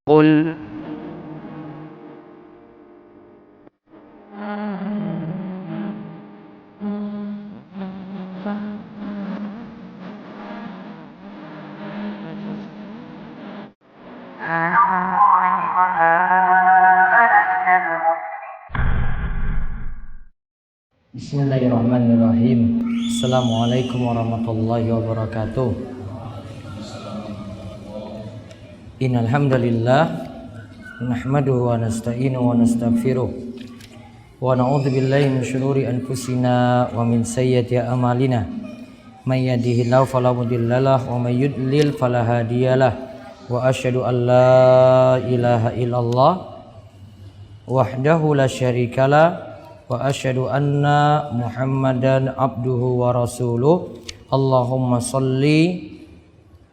قل Bismillahirrahmanirrahim. Assalamualaikum warahmatullahi wabarakatuh. Innal hamdalillah nahmaduhu wa nasta'inuhu wa nastaghfiruh wa na'udzu billahi min shururi anfusina wa min sayyiati a'malina. May yahdihillahu fala mudhillalah wa may yudlil fala hadiyalah. Wa asyhadu an la ilaha illallah wahdahu la syarikalah wa asyhadu anna Muhammadan abduhu wa rasuluh. Allahumma shalli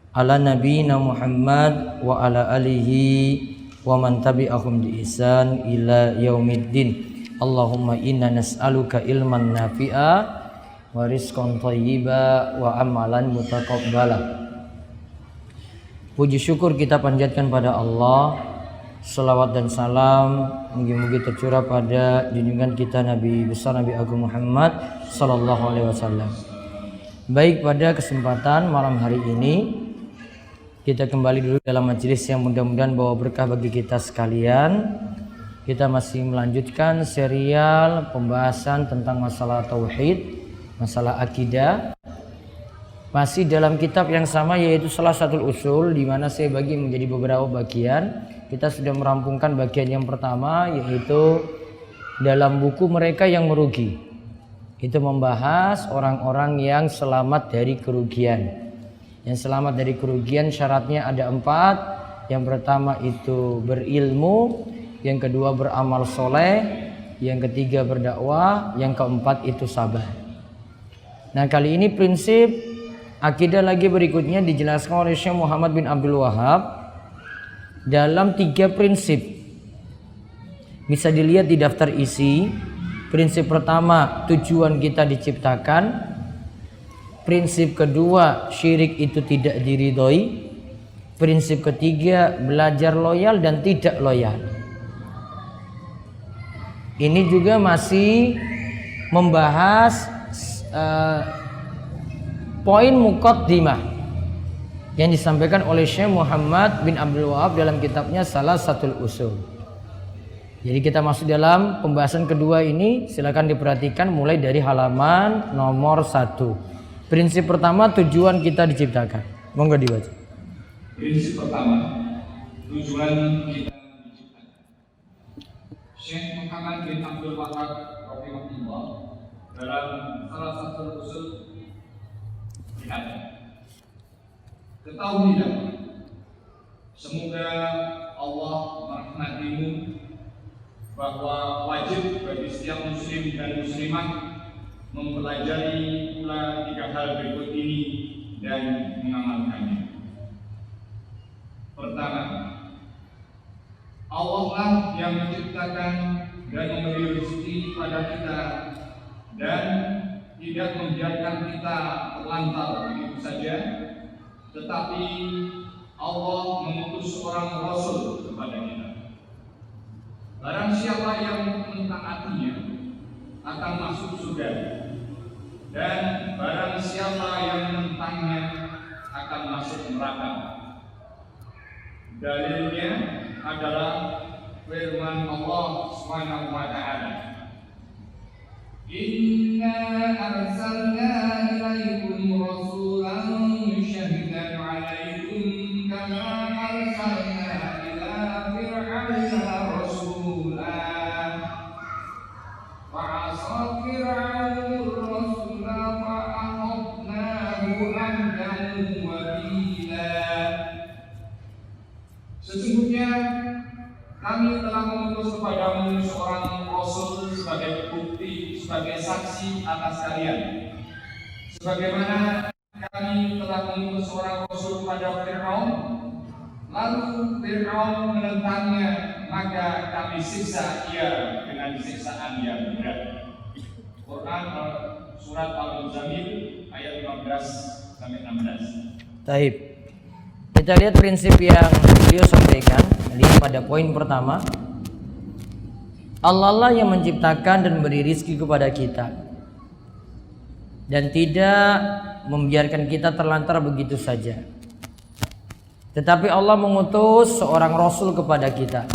ala nabiyyina Muhammad wa ala alihi wa man tabi'ahum bi ihsan ila yaumiddin. Allahumma inna nas'aluka ilman nafi'a wa rizqan thayyiba wa amalan mutaqabbala. Puji syukur kita panjatkan pada Allah. Salawat dan salam mugi-mugi tercurah pada junjungan kita Nabi besar Nabi Agung Muhammad sallallahu alaihi wasallam. Baik, pada kesempatan malam hari ini kita kembali dulu dalam majelis yang mudah-mudahan bawa berkah bagi kita sekalian. Kita masih melanjutkan serial pembahasan tentang masalah tauhid, masalah akidah. Masih dalam kitab yang sama, yaitu Salasatul Usul, di mana saya bagi menjadi beberapa bagian. Kita sudah merampungkan bagian yang pertama, yaitu dalam buku Mereka yang Merugi. Itu membahas orang-orang yang selamat dari kerugian. Yang selamat dari kerugian syaratnya ada 4. Yang pertama itu berilmu, yang kedua beramal soleh, yang ketiga berdakwah, yang keempat itu sabar. Nah, kali ini prinsip akidah lagi berikutnya dijelaskan oleh Syekh Muhammad bin Abdul Wahab dalam 3 prinsip. Bisa dilihat di daftar isi. Prinsip pertama, tujuan kita diciptakan. Prinsip kedua, syirik itu tidak diridhoi. Prinsip ketiga, belajar loyal dan tidak loyal. Ini juga masih membahas poin muqaddimah yang disampaikan oleh Syekh Muhammad bin Abdul Wahab dalam kitabnya Salasatul Usul. Jadi kita masuk dalam pembahasan kedua ini. Silakan diperhatikan mulai dari halaman nomor 1. Prinsip pertama, tujuan kita diciptakan. Monggo dibaca. Prinsip pertama, tujuan kita diciptakan. Syekh Muhammad bin Abdul Wahab rahimahullah dalam Salasatul Usul berkata, ketahuilah, semoga Allah merahmatimu, bahwa wajib bagi setiap muslim dan muslimah mempelajari pula 3 hal berikut ini dan mengamalkannya. Pertama, Allah lah yang menciptakan dan memberi rezeki pada kita dan tidak membiarkan kita terlantar begitu saja, tetapi Allah mengutus seorang Rasul kepada kita. Barang siapa yang mentaatinya akan masuk surga, dan barang siapa yang menentangnya akan masuk neraka. Dalilnya adalah firman Allah Subhanahu wa taala, Inna arsalna ilaikum rasulan syahidan alaikum kama arsalna ila fir'auna rasula fa'asa fir'aunur rasula fa'akhadnahu amdan wabila. Sesungguhnya kami telah mengutus kepadamu seorang Rasul sebagai bukti, sebagai saksi atas kalian. Sebagaimana kami telah mengutus seorang Rasul kepada Fir'aun, lalu Fir'aun menentangnya, maka kami siksa ia dengan siksaan yang berat. Quran surat Al-Muzammil ayat 15-16. Taib. Kita lihat prinsip yang beliau sampaikan. pada poin pertama, Allah lah yang menciptakan dan beri rizki kepada kita dan tidak membiarkan kita terlantar begitu saja. Tetapi Allah mengutus seorang Rasul kepada kita.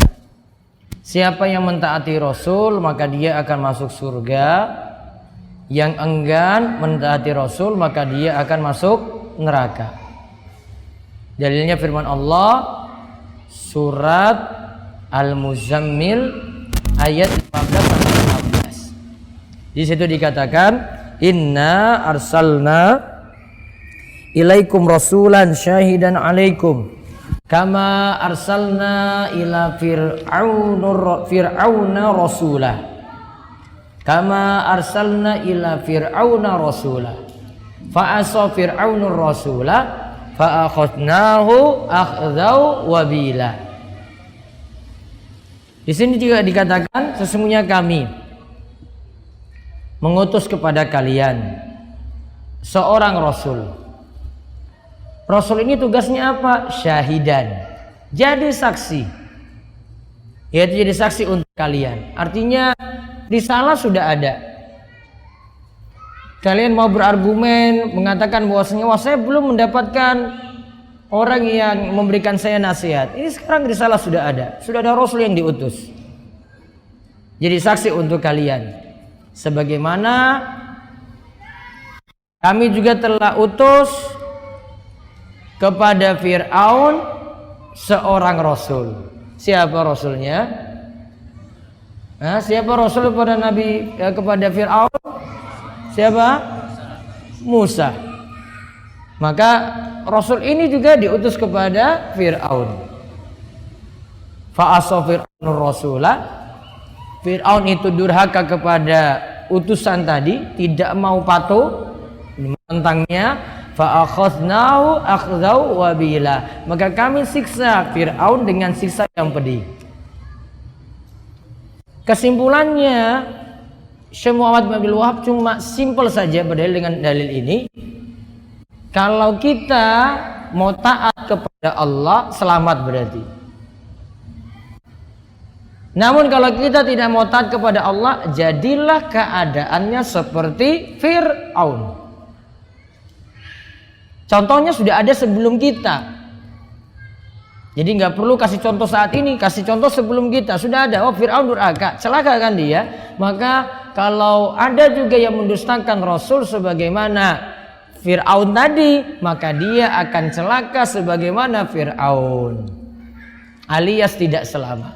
Siapa yang mentaati Rasul maka dia akan masuk surga. Yang enggan mentaati Rasul maka dia akan masuk neraka. Dalilnya firman Allah surat Al-Muzammil ayat 15 sampai 16. Di situ dikatakan inna arsalna ilaikum rasulan syahidan alaikum kama arsalna ila fir'auna rasulah kama arsalna ila fir'auna rasulah fa asa fir'aunur rasulah fa akhadnahu akhdau wabila. Di sini juga dikatakan sesungguhnya kami mengutus kepada kalian seorang rasul. Rasul ini tugasnya apa? Syahidan. Jadi saksi. Yaitu jadi saksi untuk kalian. Artinya risalah sudah ada. Kalian mau berargumen mengatakan bahwasanya saya belum mendapatkan orang yang memberikan saya nasihat. Ini sekarang risalah sudah ada. Sudah ada Rasul yang diutus. Jadi saksi untuk kalian. Sebagaimana kami juga telah utus kepada Fir'aun seorang Rasul. Siapa Rasulnya? Siapa Rasul kepada kepada Fir'aun? Siapa? Musa. Maka Rasul ini juga diutus kepada Fir'aun. Fa'asa Fir'aunur rasulah. Fir'aun itu durhaka kepada utusan tadi, tidak mau patuh menentangnya. Fa'akhadnahu akhdau wabila. Maka kami siksa Fir'aun dengan siksa yang pedih. Kesimpulannya Syekh Muhammad bin Abdul Wahab cuma simpel saja berdalil dengan dalil ini. Kalau kita mau taat kepada Allah, selamat berarti. Namun kalau kita tidak mau taat kepada Allah, jadilah keadaannya seperti Fir'aun. Contohnya sudah ada sebelum kita. Jadi nggak perlu kasih contoh saat ini, kasih contoh sebelum kita. Sudah ada, Fir'aun durhaka, celaka kan dia. Maka kalau ada juga yang mendustakan Rasul sebagaimana Fir'aun tadi, maka dia akan celaka sebagaimana Fir'aun, alias tidak selamat.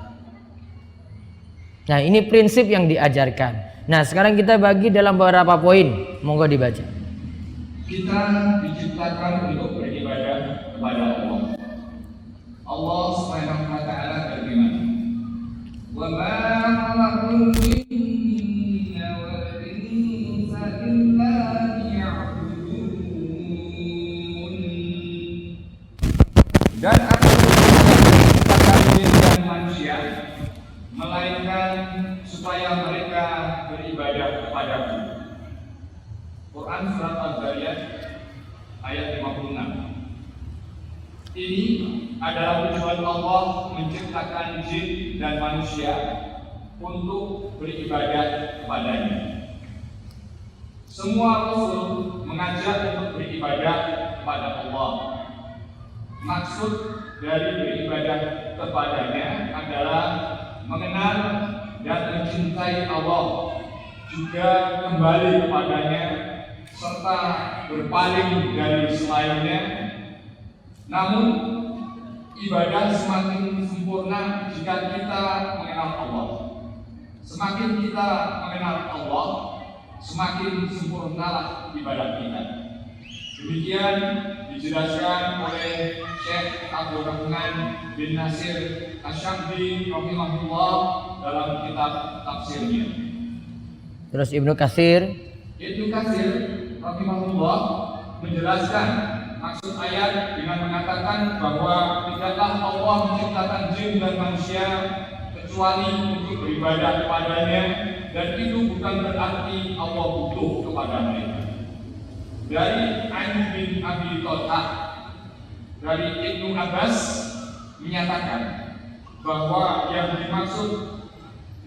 Nah, ini prinsip yang diajarkan. Nah, sekarang kita bagi dalam beberapa poin. Monggo dibaca. Kita diciptakan untuk beribadah kepada Allah. Allah Subhanahu wa taala berfirman, "Wa ma khalaqul jinna wal insa illa liya'budun." Dan aku menciptakan jin dan manusia melainkan supaya mereka beribadah kepadaku. Quran surat Al-Zariyat ayat 56. Ini adalah tujuan Allah menciptakan jin dan manusia untuk beribadah kepadanya. Semua Rasul mengajak untuk beribadah kepada Allah. Maksud dari beribadah kepadanya adalah mengenal dan mencintai Allah, juga kembali kepadanya serta berpaling dari selainnya. Namun ibadah semakin sempurna jika kita mengenal Allah. Semakin kita mengenal Allah, semakin sempurnalah ibadah kita. Demikian dijelaskan oleh Syekh Abdul Rahman bin Nasir Asy-Syabdi rahimahullah dalam kitab tafsirnya. Terus Ibnu Katsir rahimahullah menjelaskan maksud ayat dengan mengatakan bahwa tidaklah Allah menciptakan jin dan manusia kecuali untuk beribadah kepadanya, dan itu bukan berarti Allah butuh kepada mereka. Dari Ali bin Abi Thalib dari Ibnu Abbas menyatakan bahwa yang dimaksud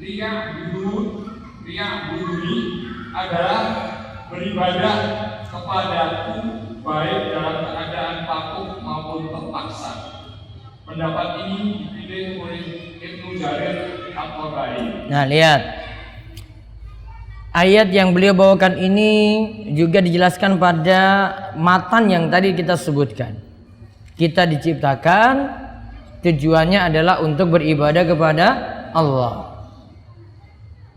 liya'buduni adalah beribadah kepadaku baik dalam keadaan patuh maupun terpaksa. Pendapat ini dipilih oleh Ibnu Jarir At-Tabari. Nah, lihat. Ayat yang beliau bawakan ini juga dijelaskan pada matan yang tadi kita sebutkan. Kita diciptakan tujuannya adalah untuk beribadah kepada Allah.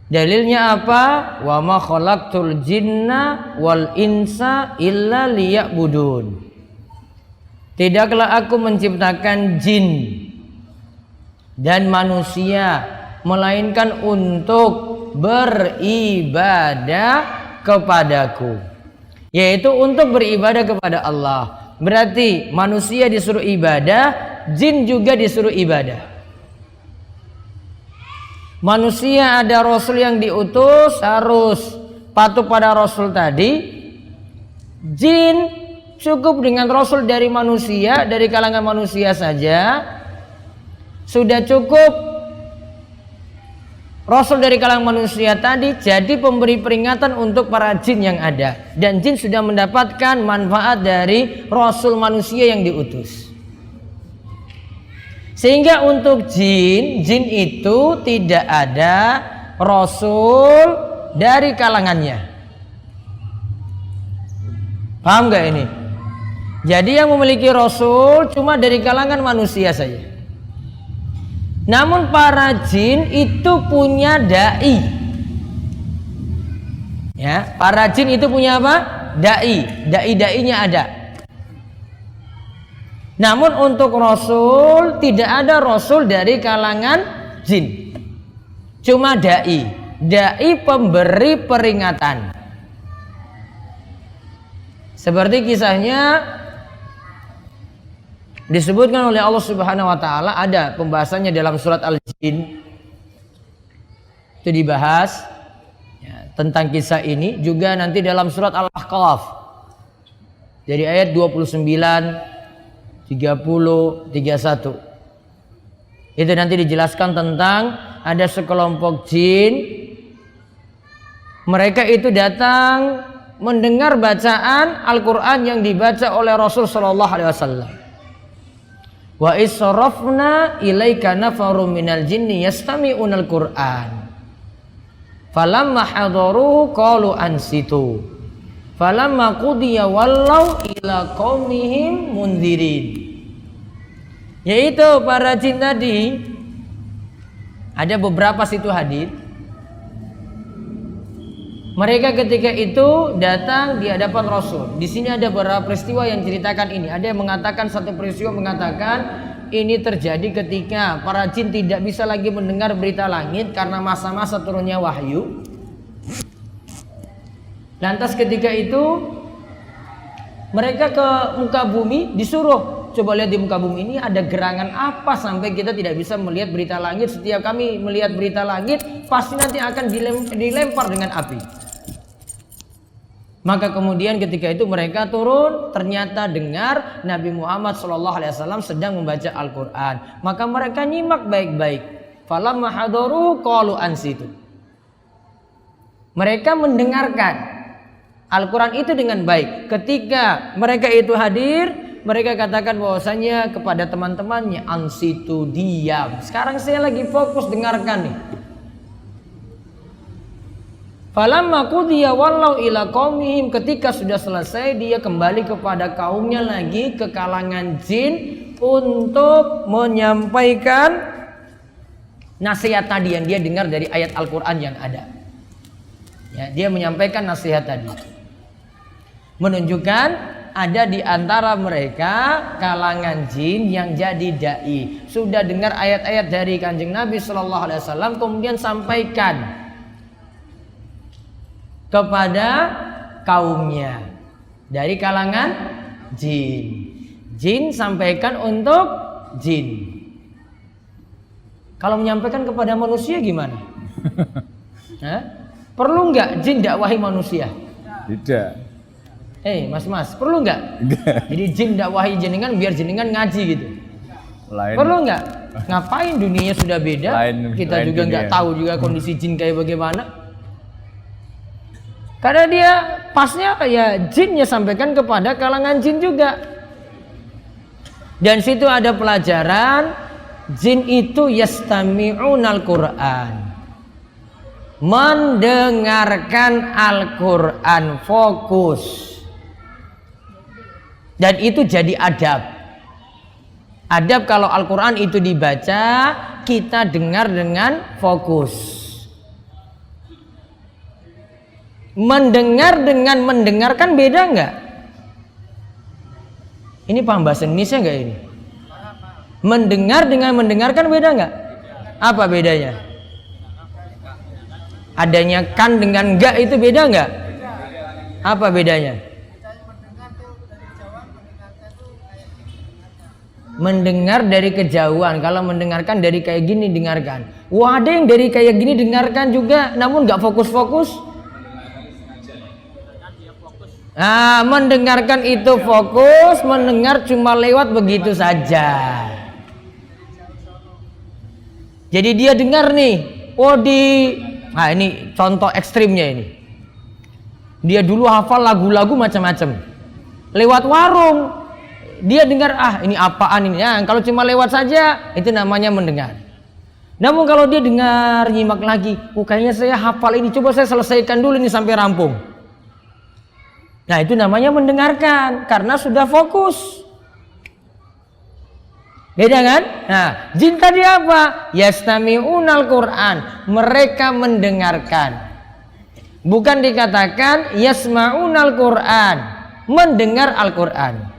Dalilnya apa? Wa ma khalaqtul jinna wal insa illa liya'budun. Tidaklah aku menciptakan jin dan manusia melainkan untuk beribadah kepadaku, yaitu untuk beribadah kepada Allah. Berarti manusia disuruh ibadah, jin juga disuruh ibadah. Manusia ada rasul yang diutus, harus patuh pada rasul tadi. Jin cukup dengan rasul dari manusia, dari kalangan manusia saja sudah cukup. Rasul dari kalangan manusia tadi jadi pemberi peringatan untuk para jin yang ada, dan jin sudah mendapatkan manfaat dari rasul manusia yang diutus. Sehingga untuk jin itu tidak ada rasul dari kalangannya. Paham gak ini? Jadi yang memiliki rasul cuma dari kalangan manusia saja. Namun para jin itu punya dai. Ya, para jin itu punya apa? Dai. Dai-dainya ada. Namun untuk rasul tidak ada rasul dari kalangan jin. Cuma dai. Dai pemberi peringatan. Seperti kisahnya disebutkan oleh Allah Subhanahu wa taala, ada pembahasannya dalam surat Al-Jin. Itu dibahas ya, tentang kisah ini juga nanti dalam surat Al-Ahqaf. Dari ayat 29, 30, 31. Itu nanti dijelaskan tentang ada sekelompok jin. Mereka itu datang mendengar bacaan Al-Qur'an yang dibaca oleh Rasul sallallahu alaihi wasallam. Wa israfna ilaika nafarum minal jinni yastami'unal Qur'an. Falamma hadaruhu qalu ansitu. Falamma qudiya wallau ila qaumihim mundzirin. Yaitu para jin tadi, ada beberapa situ hadits. Mereka ketika itu datang di hadapan Rasul. Di sini ada beberapa peristiwa yang ceritakan ini. Ada yang mengatakan, satu peristiwa mengatakan ini terjadi ketika para jin tidak bisa lagi mendengar berita langit karena masa-masa turunnya wahyu. Lantas ketika itu mereka ke muka bumi, disuruh coba lihat di muka bumi ini ada gerangan apa sampai kita tidak bisa melihat berita langit. Setiap kami melihat berita langit pasti nanti akan dilempar dengan api. Maka kemudian ketika itu mereka turun, ternyata dengar Nabi Muhammad SAW sedang membaca Al-Quran. Maka mereka nyimak baik-baik. Falamma hadaruhu qalu ansitu. Mereka mendengarkan Al-Quran itu dengan baik. Ketika mereka itu hadir, mereka katakan bahwasanya kepada teman-temannya, ansitu, diam. Sekarang saya lagi fokus dengarkan nih. Falamma qudiya wallau ila qaumihim, ketika sudah selesai dia kembali kepada kaumnya lagi, ke kalangan jin, untuk menyampaikan nasihat tadi yang dia dengar dari ayat Al-Quran yang ada. Ya, dia menyampaikan nasihat tadi, menunjukkan ada di antara mereka kalangan jin yang jadi dai, sudah dengar ayat-ayat dari Kanjeng Nabi Sallallahu Alaihi Wasallam, kemudian sampaikan kepada kaumnya dari kalangan jin. Jin sampaikan untuk jin. Kalau menyampaikan kepada manusia gimana? Perlu nggak jin dakwahi manusia? Tidak. Mas, perlu nggak? Jadi jin dakwahi jenengan biar jenengan ngaji gitu. Lain. Perlu nggak? Ngapain, dunianya sudah beda. Kita juga nggak tahu juga kondisi jin kayak bagaimana. Karena dia pasnya ya jinnya sampaikan kepada kalangan jin juga. Dan situ ada pelajaran, jin itu yastami'unal Qur'an, mendengarkan Al-Quran, fokus. Dan itu jadi adab. Adab kalau Al-Quran itu dibaca, kita dengar dengan fokus. Mendengar dengan mendengarkan beda nggak? Ini paham bahasa Indonesia nggak ini? Mendengar dengan mendengarkan beda nggak? Apa bedanya? Adanya kan dengan enggak itu beda nggak? Apa bedanya? Mendengar dari kejauhan, kalau mendengarkan dari kayak gini dengarkan. Wah, ada yang dari kayak gini dengarkan juga, namun nggak fokus-fokus. Nah, mendengarkan itu fokus, mendengar cuma lewat begitu saja. Jadi dia dengar nih, nah ini contoh ekstrimnya ini. Dia dulu hafal lagu-lagu macam-macam. Lewat warung, dia dengar, ini apaan ini? Nah, kalau cuma lewat saja, itu namanya mendengar. Namun kalau dia dengar, nyimak lagi, kayaknya saya hafal ini, coba saya selesaikan dulu ini sampai rampung. Nah, itu namanya mendengarkan, karena sudah fokus. Beda kan? Nah, jin tadi apa? Yastami'unal Qur'an, mereka mendengarkan. Bukan dikatakan yasma'unal Qur'an, mendengar Al-Quran.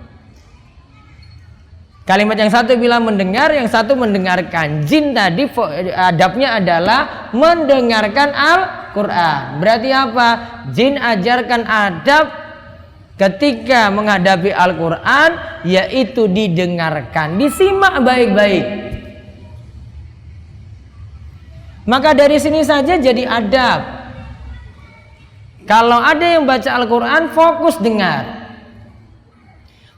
Kalimat yang satu bilang mendengar, yang satu mendengarkan. Jin tadi adabnya adalah mendengarkan Al-Quran. Berarti apa? Jin ajarkan adab ketika menghadapi Al-Quran, yaitu didengarkan, disimak baik-baik. Maka dari sini saja jadi adab. Kalau ada yang baca Al-Quran, fokus dengar.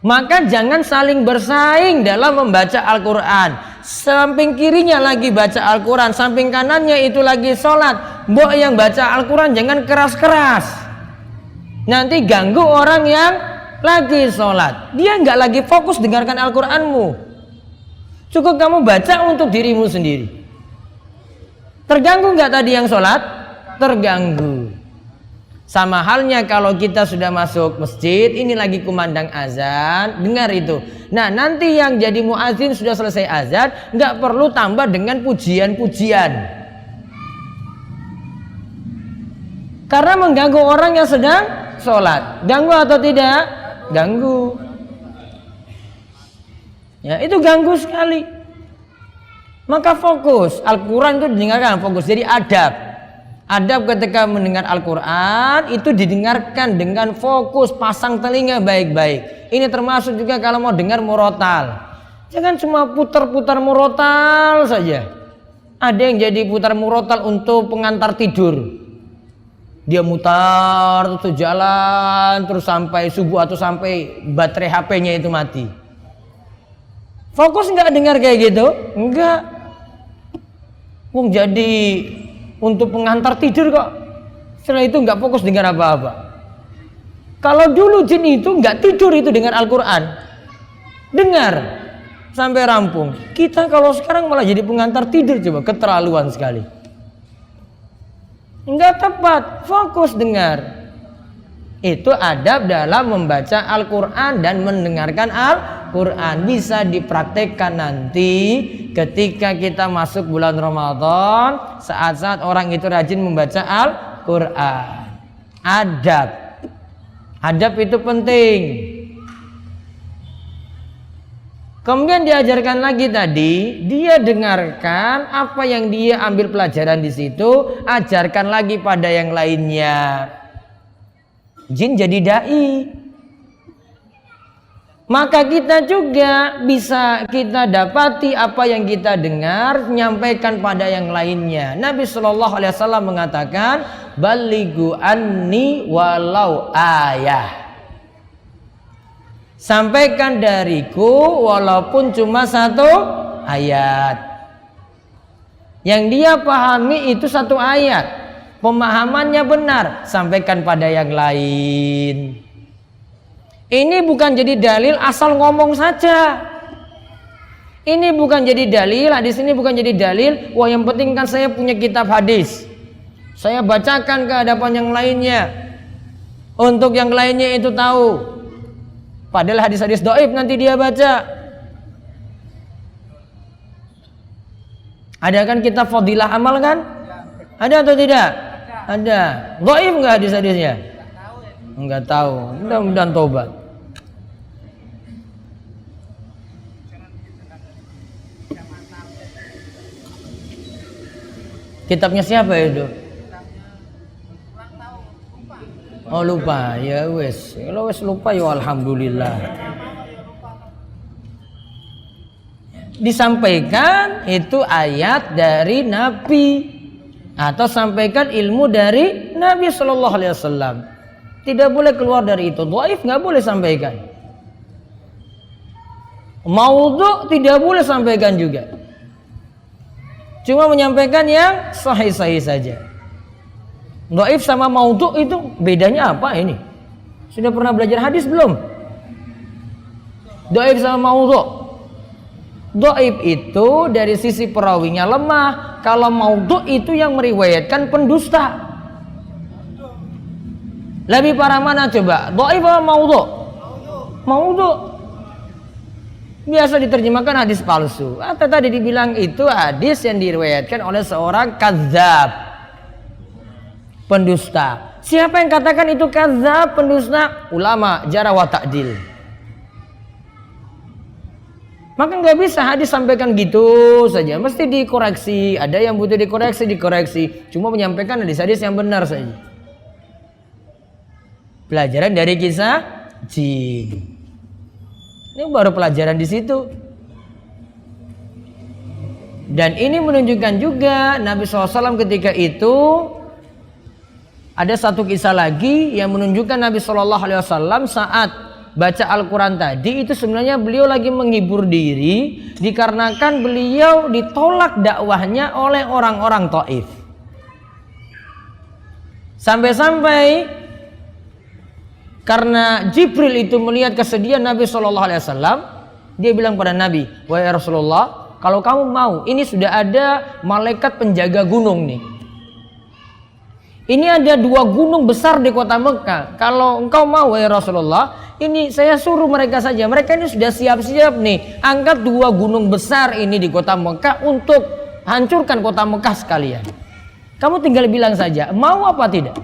Maka jangan saling bersaing dalam membaca Al-Quran. Samping kirinya lagi baca Al-Quran, samping kanannya itu lagi sholat. Mbok yang baca Al-Quran jangan keras-keras, nanti ganggu orang yang lagi sholat. Dia nggak lagi fokus dengarkan Al-Quranmu. Cukup kamu baca untuk dirimu sendiri. Terganggu nggak tadi yang sholat? Terganggu. Sama halnya kalau kita sudah masuk masjid, ini lagi kumandang azan, dengar itu. Nah, nanti yang jadi muazin sudah selesai azan, nggak perlu tambah dengan pujian-pujian, karena mengganggu orang yang sedang sholat. Ganggu atau tidak? Ganggu. Ya, itu ganggu sekali. Maka fokus. Al-Quran itu didengarkan, fokus. Jadi adab. Adab ketika mendengar Al-Quran itu didengarkan dengan fokus, pasang telinga baik-baik. Ini termasuk juga kalau mau dengar murotal. Jangan cuma putar-putar murotal saja. Ada yang jadi putar murotal untuk pengantar tidur. Dia mutar terus jalan terus sampai subuh atau sampai baterai HP-nya itu mati. Fokus nggak dengar kayak gitu? Enggak. Jadi untuk pengantar tidur kok. Setelah itu nggak fokus dengar apa-apa. Kalau dulu jin itu nggak tidur itu dengan Al-Quran, dengar sampai rampung. Kita kalau sekarang malah jadi pengantar tidur, coba, keterlaluan sekali. Nggak tepat, fokus dengar. Itu adab dalam membaca Al-Quran dan mendengarkan Al-Quran. Bisa dipraktekkan nanti ketika kita masuk bulan Ramadan, saat-saat orang itu rajin membaca Al-Quran. Adab itu penting. Kemudian diajarkan lagi tadi, dia dengarkan apa yang dia ambil pelajaran di situ, ajarkan lagi pada yang lainnya. Jin jadi dai. Maka kita juga bisa kita dapati apa yang kita dengar, nyampaikan pada yang lainnya. Nabi SAW mengatakan, balighu anni walau ayah. Sampaikan dariku walaupun cuma satu ayat. Yang dia pahami itu satu ayat, pemahamannya benar, sampaikan pada yang lain. Ini bukan jadi dalil asal ngomong saja. Ini bukan jadi dalil, hadis ini bukan jadi dalil, wah yang penting kan saya punya kitab hadis, saya bacakan ke hadapan yang lainnya, untuk yang lainnya itu tahu. Padahal hadis-hadis dhaif nanti dia baca. Ada kan kitab fadilah amal kan? Ada atau tidak? Ada. Dhaif enggak hadis-hadisnya? Enggak tahu. Mudah-mudahan tobat. Kitabnya siapa itu? Oh lupa. Ya wes. Kalau wes lupa ya alhamdulillah. Disampaikan itu ayat dari Nabi atau sampaikan ilmu dari Nabi Shallallahu Alaihi Wasallam. Tidak boleh keluar dari itu. Dhaif nggak boleh sampaikan. Maudhu tidak boleh sampaikan juga. Cuma menyampaikan yang sahih-sahih saja. Dhaif sama maudhu itu bedanya apa ini? Sudah pernah belajar hadis belum? Dhaif sama maudhu. Dhaif itu dari sisi perawinya lemah. Kalau maudhu itu yang meriwayatkan pendusta. Lebih parah mana coba? Dhaif atau maudhu? Maudhu. Biasa diterjemahkan hadis palsu. Atau tadi dibilang itu hadis yang diriwayatkan oleh seorang kadzab, pendusta. Siapa yang katakan itu kadzab, pendusta? Ulama jarh wa ta'dil. Maka nggak bisa hadis sampaikan gitu saja, mesti dikoreksi. Ada yang butuh dikoreksi. Cuma menyampaikan hadis-hadis yang benar saja. Pelajaran dari kisah jin. Ini baru pelajaran di situ. Dan ini menunjukkan juga Nabi SAW ketika itu ada satu kisah lagi yang menunjukkan Nabi SAW saat baca Al-Quran tadi itu sebenarnya beliau lagi menghibur diri dikarenakan beliau ditolak dakwahnya oleh orang-orang Taif. Sampai-sampai karena Jibril itu melihat kesedihan Nabi SAW, dia bilang pada Nabi, wahai Rasulullah, kalau kamu mau, ini sudah ada malaikat penjaga gunung nih. Ini ada 2 gunung besar di kota Mekah. Kalau engkau mau, wahai Rasulullah, ini saya suruh mereka saja. Mereka ini sudah siap-siap nih. Angkat 2 gunung besar ini di kota Mekah untuk hancurkan kota Mekah sekalian. Kamu tinggal bilang saja, mau apa tidak?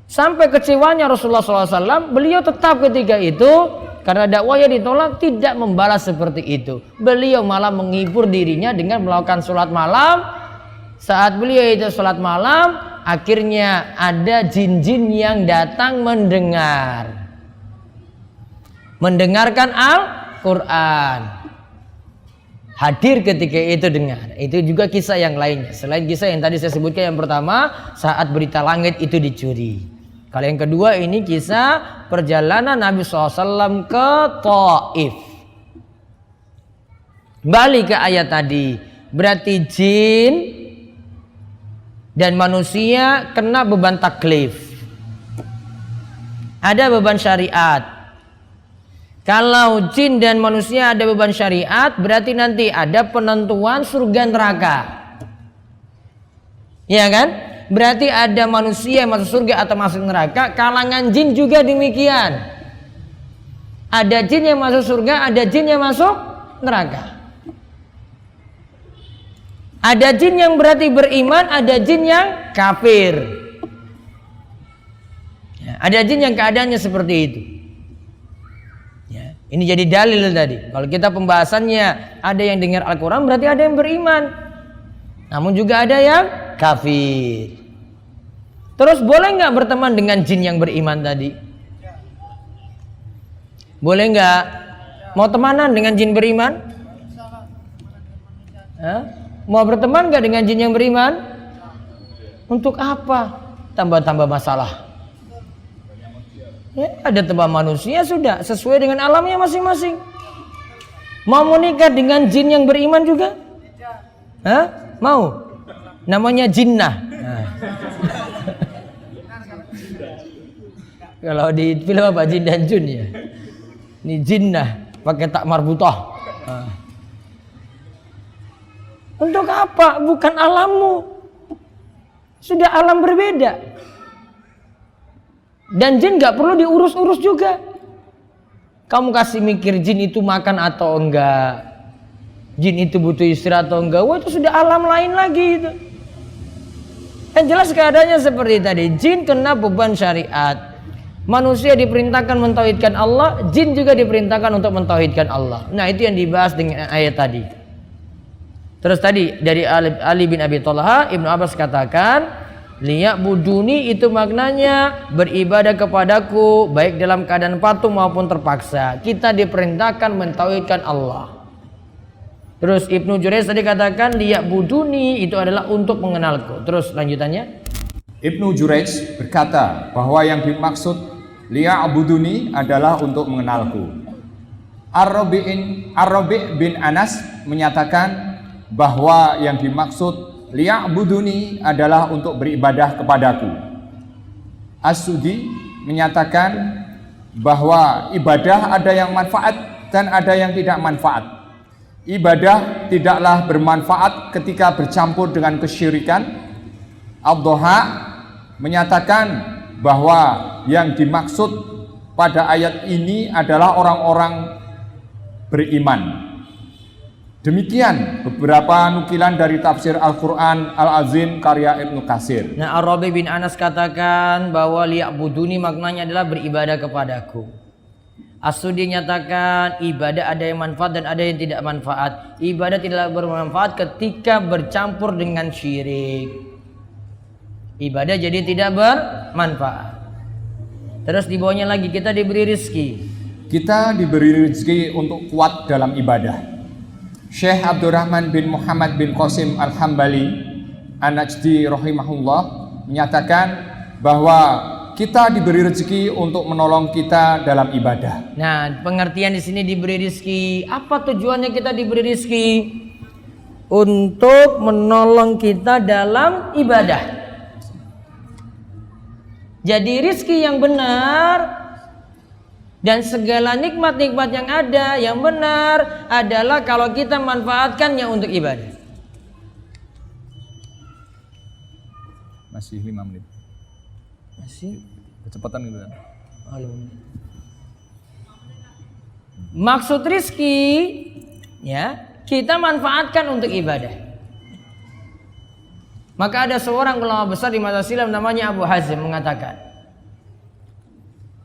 Sampai kecewanya Rasulullah SAW, beliau tetap ketika itu karena dakwahnya ditolak tidak membalas seperti itu. Beliau malah menghibur dirinya dengan melakukan sholat malam. Saat beliau itu sholat malam, akhirnya ada jin-jin yang datang mendengarkan Al-Quran. Hadir ketika itu dengar. Itu juga kisah yang lainnya. Selain kisah yang tadi saya sebutkan, yang pertama saat berita langit itu dicuri. Kalau yang kedua ini kisah perjalanan Nabi SAW ke Taif. Balik ke ayat tadi. Berarti jin dan manusia kena beban taklif. Ada beban syariat. Kalau jin dan manusia ada beban syariat, berarti nanti ada penentuan surga neraka. Ya kan? Berarti ada manusia yang masuk surga atau masuk neraka. Kalangan jin juga demikian. Ada jin yang masuk surga, ada jin yang masuk neraka. Ada jin yang berarti beriman, ada jin yang kafir. Ya, ada jin yang keadaannya seperti itu. Ya, ini jadi dalil tadi. Kalau kita pembahasannya ada yang dengar Al-Quran, berarti ada yang beriman. Namun juga ada yang kafir. Terus boleh nggak berteman dengan jin yang beriman tadi? Boleh nggak? Mau temanan dengan jin beriman? Mau berteman nggak dengan jin yang beriman? Untuk apa? Tambah-tambah masalah. Ya, ada tambah manusia sudah sesuai dengan alamnya masing-masing. Mau menikah dengan jin yang beriman juga? Hah? Mau? Namanya jinnah. Nah. Kalau di film apa Jin dan Jun ya. Ini jinnah pakai tak marbutah. Nah. Untuk apa? Bukan alammu. Sudah alam berbeda. Dan jin gak perlu diurus-urus juga. Kamu kasih mikir jin itu makan atau enggak, jin itu butuh istirahat atau enggak, wah itu sudah alam lain lagi itu. Yang jelas keadaannya seperti tadi, jin kena beban syariat. Manusia diperintahkan mentauhidkan Allah, jin juga diperintahkan untuk mentauhidkan Allah. Nah itu yang dibahas dengan ayat tadi. Terus tadi dari Ali bin Abi Thalha, Ibnu Abbas katakan, liya'buduni itu maknanya beribadah kepadaku baik dalam keadaan patuh maupun terpaksa. Kita diperintahkan mentauhidkan Allah. Terus Ibnu Jurayj tadi katakan liya'buduni itu adalah untuk mengenalku. Terus lanjutannya, Ibnu Jurayj berkata bahwa yang dimaksud liya'buduni adalah untuk mengenalku. Ar-Rabi' bin Anas menyatakan bahwa yang dimaksud liya'buduni adalah untuk beribadah kepadaku. As-Sudi menyatakan bahwa ibadah ada yang manfaat dan ada yang tidak manfaat. Ibadah tidaklah bermanfaat ketika bercampur dengan kesyirikan. Ad-Dhaha menyatakan bahwa yang dimaksud pada ayat ini adalah orang-orang beriman. Demikian beberapa nukilan dari tafsir Al-Quran Al-Azim karya Ibnu Katsir. Nah, Ar-Rabi bin Anas katakan bahwa liya'buduni maknanya adalah beribadah kepadaku. As-Sudi nyatakan ibadah ada yang manfaat dan ada yang tidak manfaat. Ibadah tidak bermanfaat ketika bercampur dengan syirik. Ibadah jadi tidak bermanfaat. Terus di bawahnya lagi kita diberi rezeki. Kita diberi rezeki untuk kuat dalam ibadah. Syekh Abdurrahman bin Muhammad bin Qasim Al-Hambali An-Najdi rahimahullah menyatakan bahwa kita diberi rezeki untuk menolong kita dalam ibadah. Nah, pengertian di sini diberi rezeki. Apa tujuannya kita diberi rezeki? Untuk menolong kita dalam ibadah. Jadi rezeki yang benar dan segala nikmat-nikmat yang ada yang benar adalah kalau kita manfaatkannya untuk ibadah. Masih 5 menit. Masih Kecepatan gitu kan. Maksud rizki ya, kita manfaatkan untuk ibadah. Maka ada seorang ulama besar di masa silam namanya Abu Hazim mengatakan,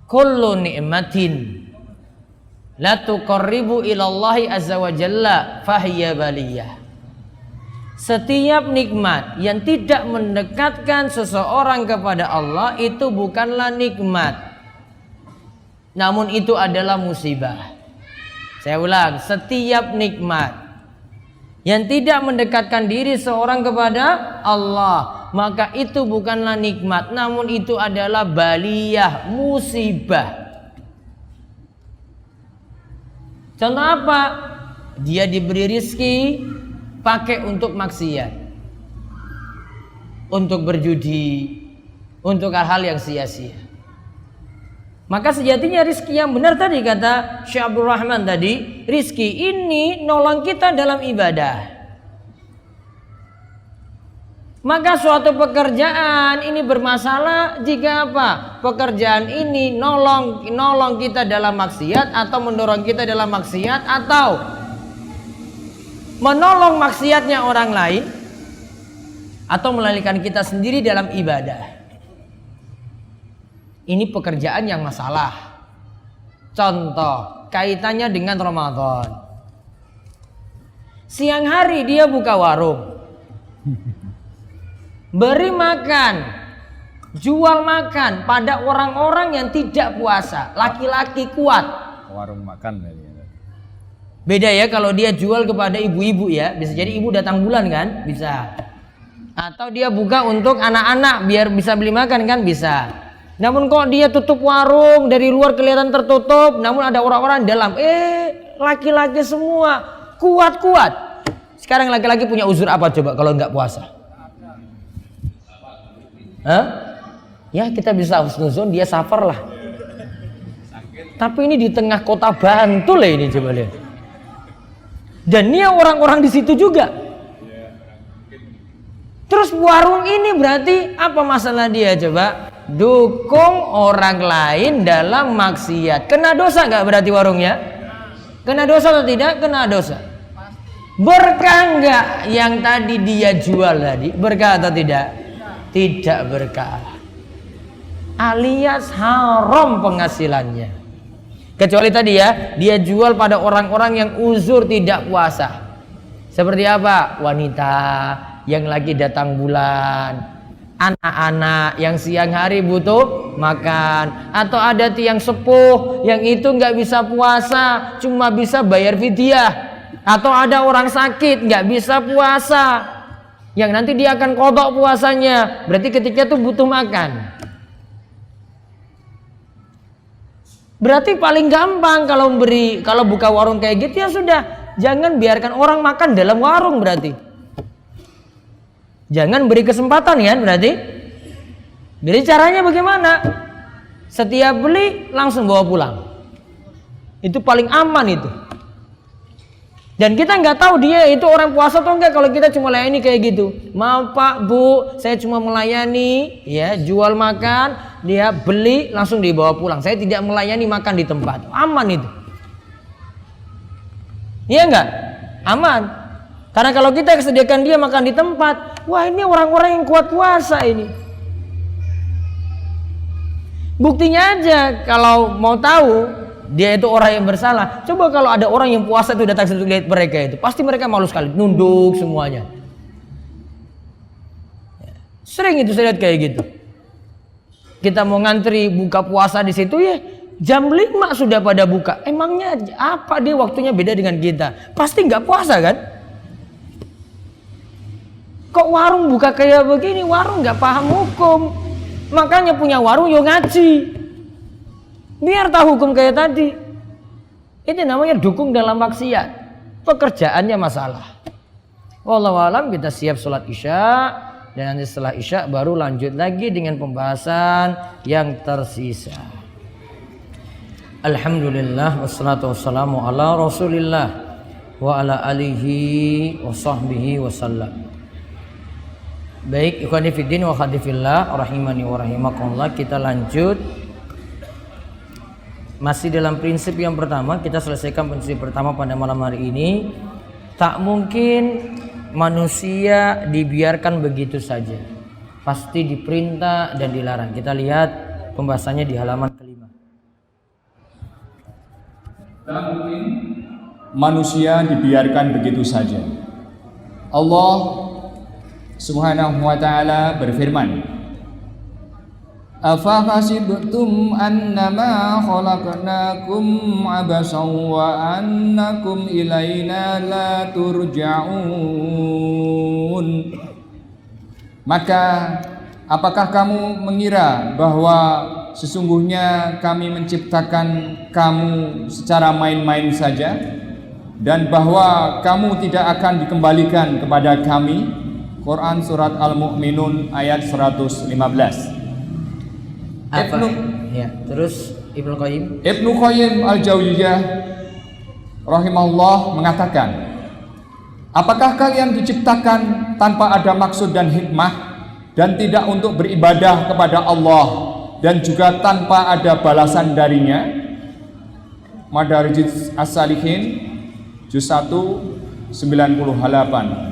kullu ni'matin la tuqarribu ilallahi azza wa jalla fahiya baliyah. Setiap nikmat yang tidak mendekatkan seseorang kepada Allah itu bukanlah nikmat, namun itu adalah musibah. Saya ulang, setiap nikmat yang tidak mendekatkan diri seorang kepada Allah, maka itu bukanlah nikmat, namun itu adalah baliyah, musibah. Contoh apa? Dia diberi rizki pakai untuk maksiat, untuk berjudi, untuk hal-hal yang sia-sia. Maka sejatinya rizki yang benar tadi kata Syekh Abdul Rahman tadi, rizki ini nolong kita dalam ibadah. Maka suatu pekerjaan ini bermasalah jika apa? Pekerjaan ini nolong kita dalam maksiat atau mendorong kita dalam maksiat atau menolong maksiatnya orang lain atau melalaikan kita sendiri dalam ibadah. Ini pekerjaan yang masalah. Contoh, kaitannya dengan Ramadan. Siang hari dia buka warung, beri makan, jual makan pada orang-orang yang tidak puasa, laki-laki kuat. Warung makan. Beda ya kalau dia jual kepada ibu-ibu ya, bisa jadi ibu datang bulan kan, bisa. Atau dia buka untuk anak-anak biar bisa beli makan kan, bisa. Namun kok dia tutup warung, dari luar kelihatan tertutup, namun ada orang-orang dalam, laki-laki semua, kuat-kuat. Sekarang laki-laki punya uzur apa coba kalau nggak puasa? Hah? Ya kita bisa husnuzon dia safar lah. Tapi ini di tengah kota Bantul lah ini, coba lihat. Dan ini orang-orang di situ juga. Terus warung ini berarti apa masalah dia coba? Dukung orang lain dalam maksiat. Kena dosa nggak berarti warungnya? Kena dosa atau tidak? Kena dosa. Berkah nggak yang tadi dia jual tadi? Berkah atau tidak? Tidak berkah. Alias haram penghasilannya. Kecuali tadi ya, dia jual pada orang-orang yang uzur tidak puasa. Seperti apa? Wanita yang lagi datang bulan, anak-anak yang siang hari butuh makan, atau ada tiang sepuh yang itu nggak bisa puasa, cuma bisa bayar fidyah, atau ada orang sakit nggak bisa puasa, yang nanti dia akan qadha puasanya. Berarti ketika itu butuh makan. Berarti paling gampang kalau buka warung kayak gitu ya sudah, jangan biarkan orang makan dalam warung berarti. Jangan beri kesempatan ya berarti. Jadi caranya bagaimana? Setiap beli langsung bawa pulang. Itu paling aman itu. Dan kita nggak tahu dia itu orang puasa atau enggak kalau kita cuma layani kayak gitu. Maaf Pak, Bu, saya cuma melayani ya, jual makan, dia beli langsung dibawa pulang. Saya tidak melayani makan di tempat. Aman itu. Iya enggak? Aman. Karena kalau kita sediakan dia makan di tempat, wah ini orang-orang yang kuat puasa ini. Buktinya aja kalau mau tahu dia itu orang yang bersalah. Coba kalau ada orang yang puasa itu datang untuk lihat mereka itu, pasti mereka malu sekali, nunduk semuanya. Sering itu saya lihat kayak gitu. Kita mau ngantri buka puasa di situ ya, jam 5 sudah pada buka. Emangnya apa dia waktunya beda dengan kita? Pasti nggak puasa kan? Kok warung buka kayak begini? Warung nggak paham hukum. Makanya punya warung yo ngaji. Biar tahu hukum kayak tadi. Itu namanya dukung dalam maksiat. Pekerjaannya masalah. Wallahu alam, kita siap sholat isya. Dan nanti setelah isya baru lanjut lagi dengan pembahasan yang tersisa. Alhamdulillah wassalatu wassalamu ala Rasulillah wa ala alihi wa sahbihi wasallam. Baik, ikhwani fiddin wa khadifillah rahimani wa rahimakumullah, kita lanjut. Masih dalam prinsip yang pertama, kita selesaikan prinsip pertama pada malam hari ini. Tak mungkin manusia dibiarkan begitu saja. Pasti diperintah dan dilarang. Kita lihat pembahasannya di halaman kelima. Tak mungkin manusia dibiarkan begitu saja. Allah Subhanahu wa ta'ala berfirman, Afahasibtum annama khalaqnakum abasan wa annakum ilaina la turja'un. Maka apakah kamu mengira bahwa sesungguhnya kami menciptakan kamu secara main-main saja dan bahwa kamu tidak akan dikembalikan kepada kami? Quran surat Al-Mu'minun ayat 115. Terus Ibnu Qayyim Al-Jauziyah rahimahullah mengatakan, apakah kalian diciptakan tanpa ada maksud dan hikmah dan tidak untuk beribadah kepada Allah dan juga tanpa ada balasan darinya? Madarijus As-Salihin juz 1 98.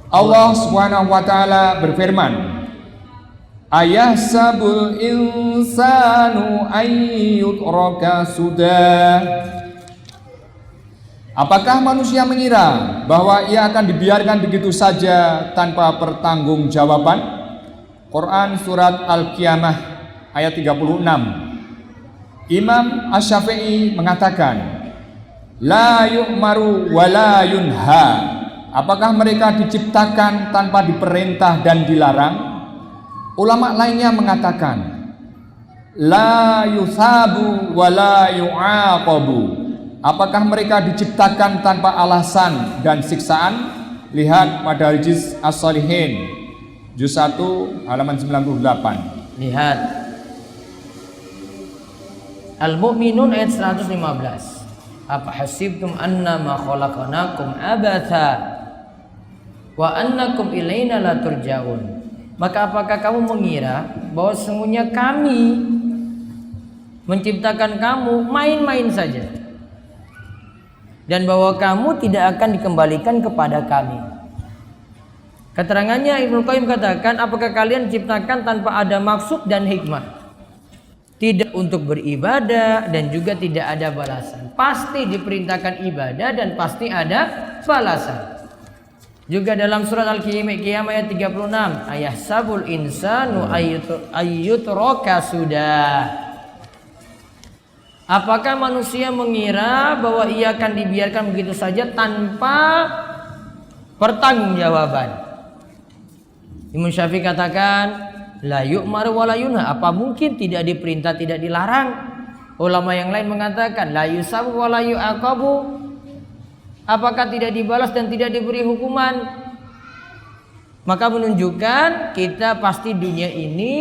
Allah Subhanahu wa taala berfirman, Ayahsabul insanu ayyutraka sudah. Apakah manusia mengira bahwa ia akan dibiarkan begitu saja tanpa pertanggungjawaban? Quran surat Al-Qiyamah ayat 36. Imam Asy-Syafi'i mengatakan, La yu'maru wa la yunha. Apakah mereka diciptakan tanpa diperintah dan dilarang? Ulama lainnya mengatakan, La yusabu wa la yu'aqabu. Apakah mereka diciptakan tanpa alasan dan siksaan? Lihat Madarijis As-Shalihin juz 1 halaman 98. Lihat Al-Mu'minun ayat 115. Apa hasibtum annama khalaqnakum abatha wa annakum ilaina la turja'un. Maka apakah kamu mengira bahwa sesungguhnya kami menciptakan kamu main-main saja, dan bahwa kamu tidak akan dikembalikan kepada kami? Keterangannya Ibnu Qayyim katakan, apakah kalian diciptakan tanpa ada maksud dan hikmah? Tidak untuk beribadah dan juga tidak ada balasan. Pasti diperintahkan ibadah dan pasti ada balasan. Juga dalam surat Al-Qiyamah ayat 36, ayahsabul insanu ayyutraka sudah. Apakah manusia mengira bahwa ia akan dibiarkan begitu saja tanpa pertanggungjawaban? Imam Syafi'i katakan, la yu'mar wa la yunha. Apa mungkin tidak diperintah, tidak dilarang? Ulama yang lain mengatakan, la yusabu wa la yu'aqabu. Apakah tidak dibalas dan tidak diberi hukuman? Maka menunjukkan kita pasti dunia ini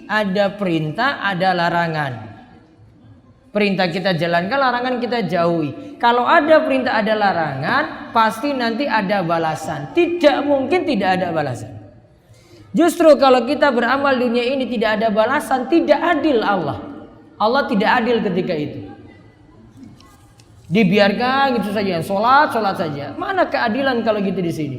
ada perintah, ada larangan. Perintah kita jalankan, larangan kita jauhi. Kalau ada perintah, ada larangan, pasti nanti ada balasan. Tidak mungkin tidak ada balasan. Justru kalau kita beramal dunia ini tidak ada balasan, tidak adil Allah. Allah tidak adil ketika itu. Dibiarkan gitu saja, sholat saja. Mana keadilan kalau gitu di sini?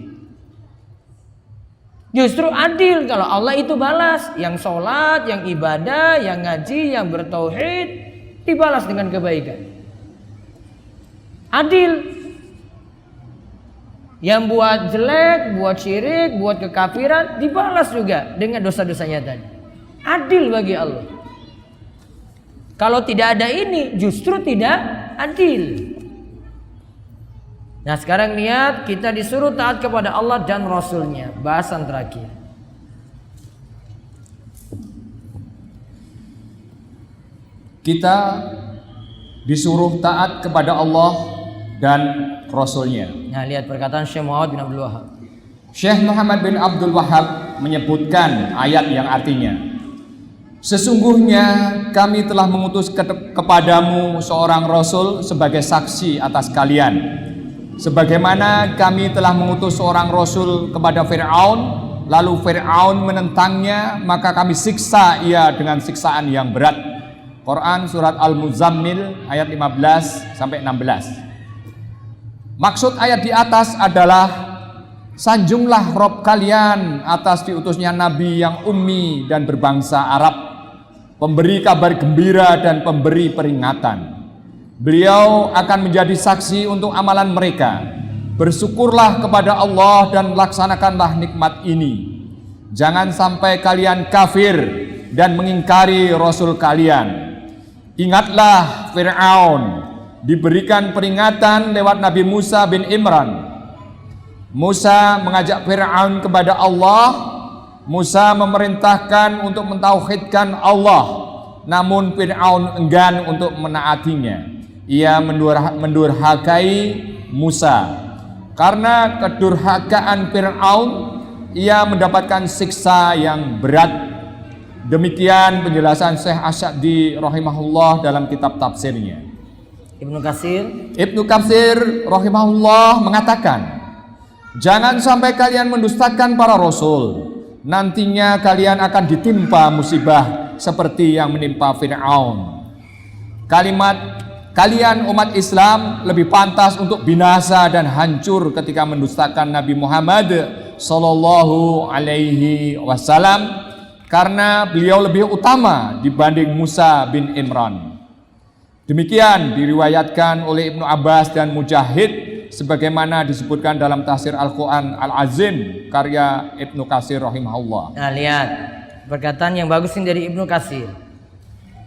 Justru adil kalau Allah itu balas. Yang sholat, yang ibadah, yang ngaji, yang bertauhid, dibalas dengan kebaikan. Adil. Yang buat jelek, buat syirik, buat kekafiran, dibalas juga dengan dosa-dosanya tadi. Adil bagi Allah. Kalau tidak ada ini, justru tidak adil. Nah sekarang lihat, kita disuruh taat kepada Allah dan Rasulnya. Bahasan terakhir. Kita disuruh taat kepada Allah dan Rasulnya. Nah lihat perkataan Syekh Muhammad bin Abdul Wahab. Syekh Muhammad bin Abdul Wahab menyebutkan ayat yang artinya, sesungguhnya kami telah mengutus kepadamu seorang Rasul sebagai saksi atas kalian. Sebagaimana kami telah mengutus seorang Rasul kepada Fir'aun, lalu Fir'aun menentangnya, maka kami siksa ia dengan siksaan yang berat. Quran surat Al-Muzammil ayat 15 sampai 16. Maksud ayat di atas adalah, sanjunglah Rob kalian atas diutusnya Nabi yang ummi dan berbangsa Arab, pemberi kabar gembira dan pemberi peringatan. Beliau akan menjadi saksi untuk amalan mereka. Bersyukurlah kepada Allah dan laksanakanlah nikmat ini. Jangan sampai kalian kafir dan mengingkari Rasul kalian. Ingatlah Fir'aun diberikan peringatan lewat Nabi Musa bin Imran. Musa mengajak Fir'aun kepada Allah. Musa memerintahkan untuk mentauhidkan Allah, namun Fir'aun enggan untuk menaatinya. Ia mendurhakai Musa. Karena kedurhakaan Fir'aun, ia mendapatkan siksa yang berat. Demikian penjelasan Syekh Asy-Sya'di rahimahullah dalam kitab tafsirnya. Ibnu Katsir rahimahullah mengatakan, jangan sampai kalian mendustakan para rasul. Nantinya kalian akan ditimpa musibah seperti yang menimpa Fir'aun. Kalimat kalian umat Islam lebih pantas untuk binasa dan hancur ketika mendustakan Nabi Muhammad sallallahu alaihi wasallam, karena beliau lebih utama dibanding Musa bin Imran. Demikian diriwayatkan oleh Ibnu Abbas dan Mujahid, sebagaimana disebutkan dalam tafsir Al-Quran Al-Azim karya Ibnu Katsir rahimahullah. Nah lihat perkataan yang bagus ini dari Ibnu Katsir.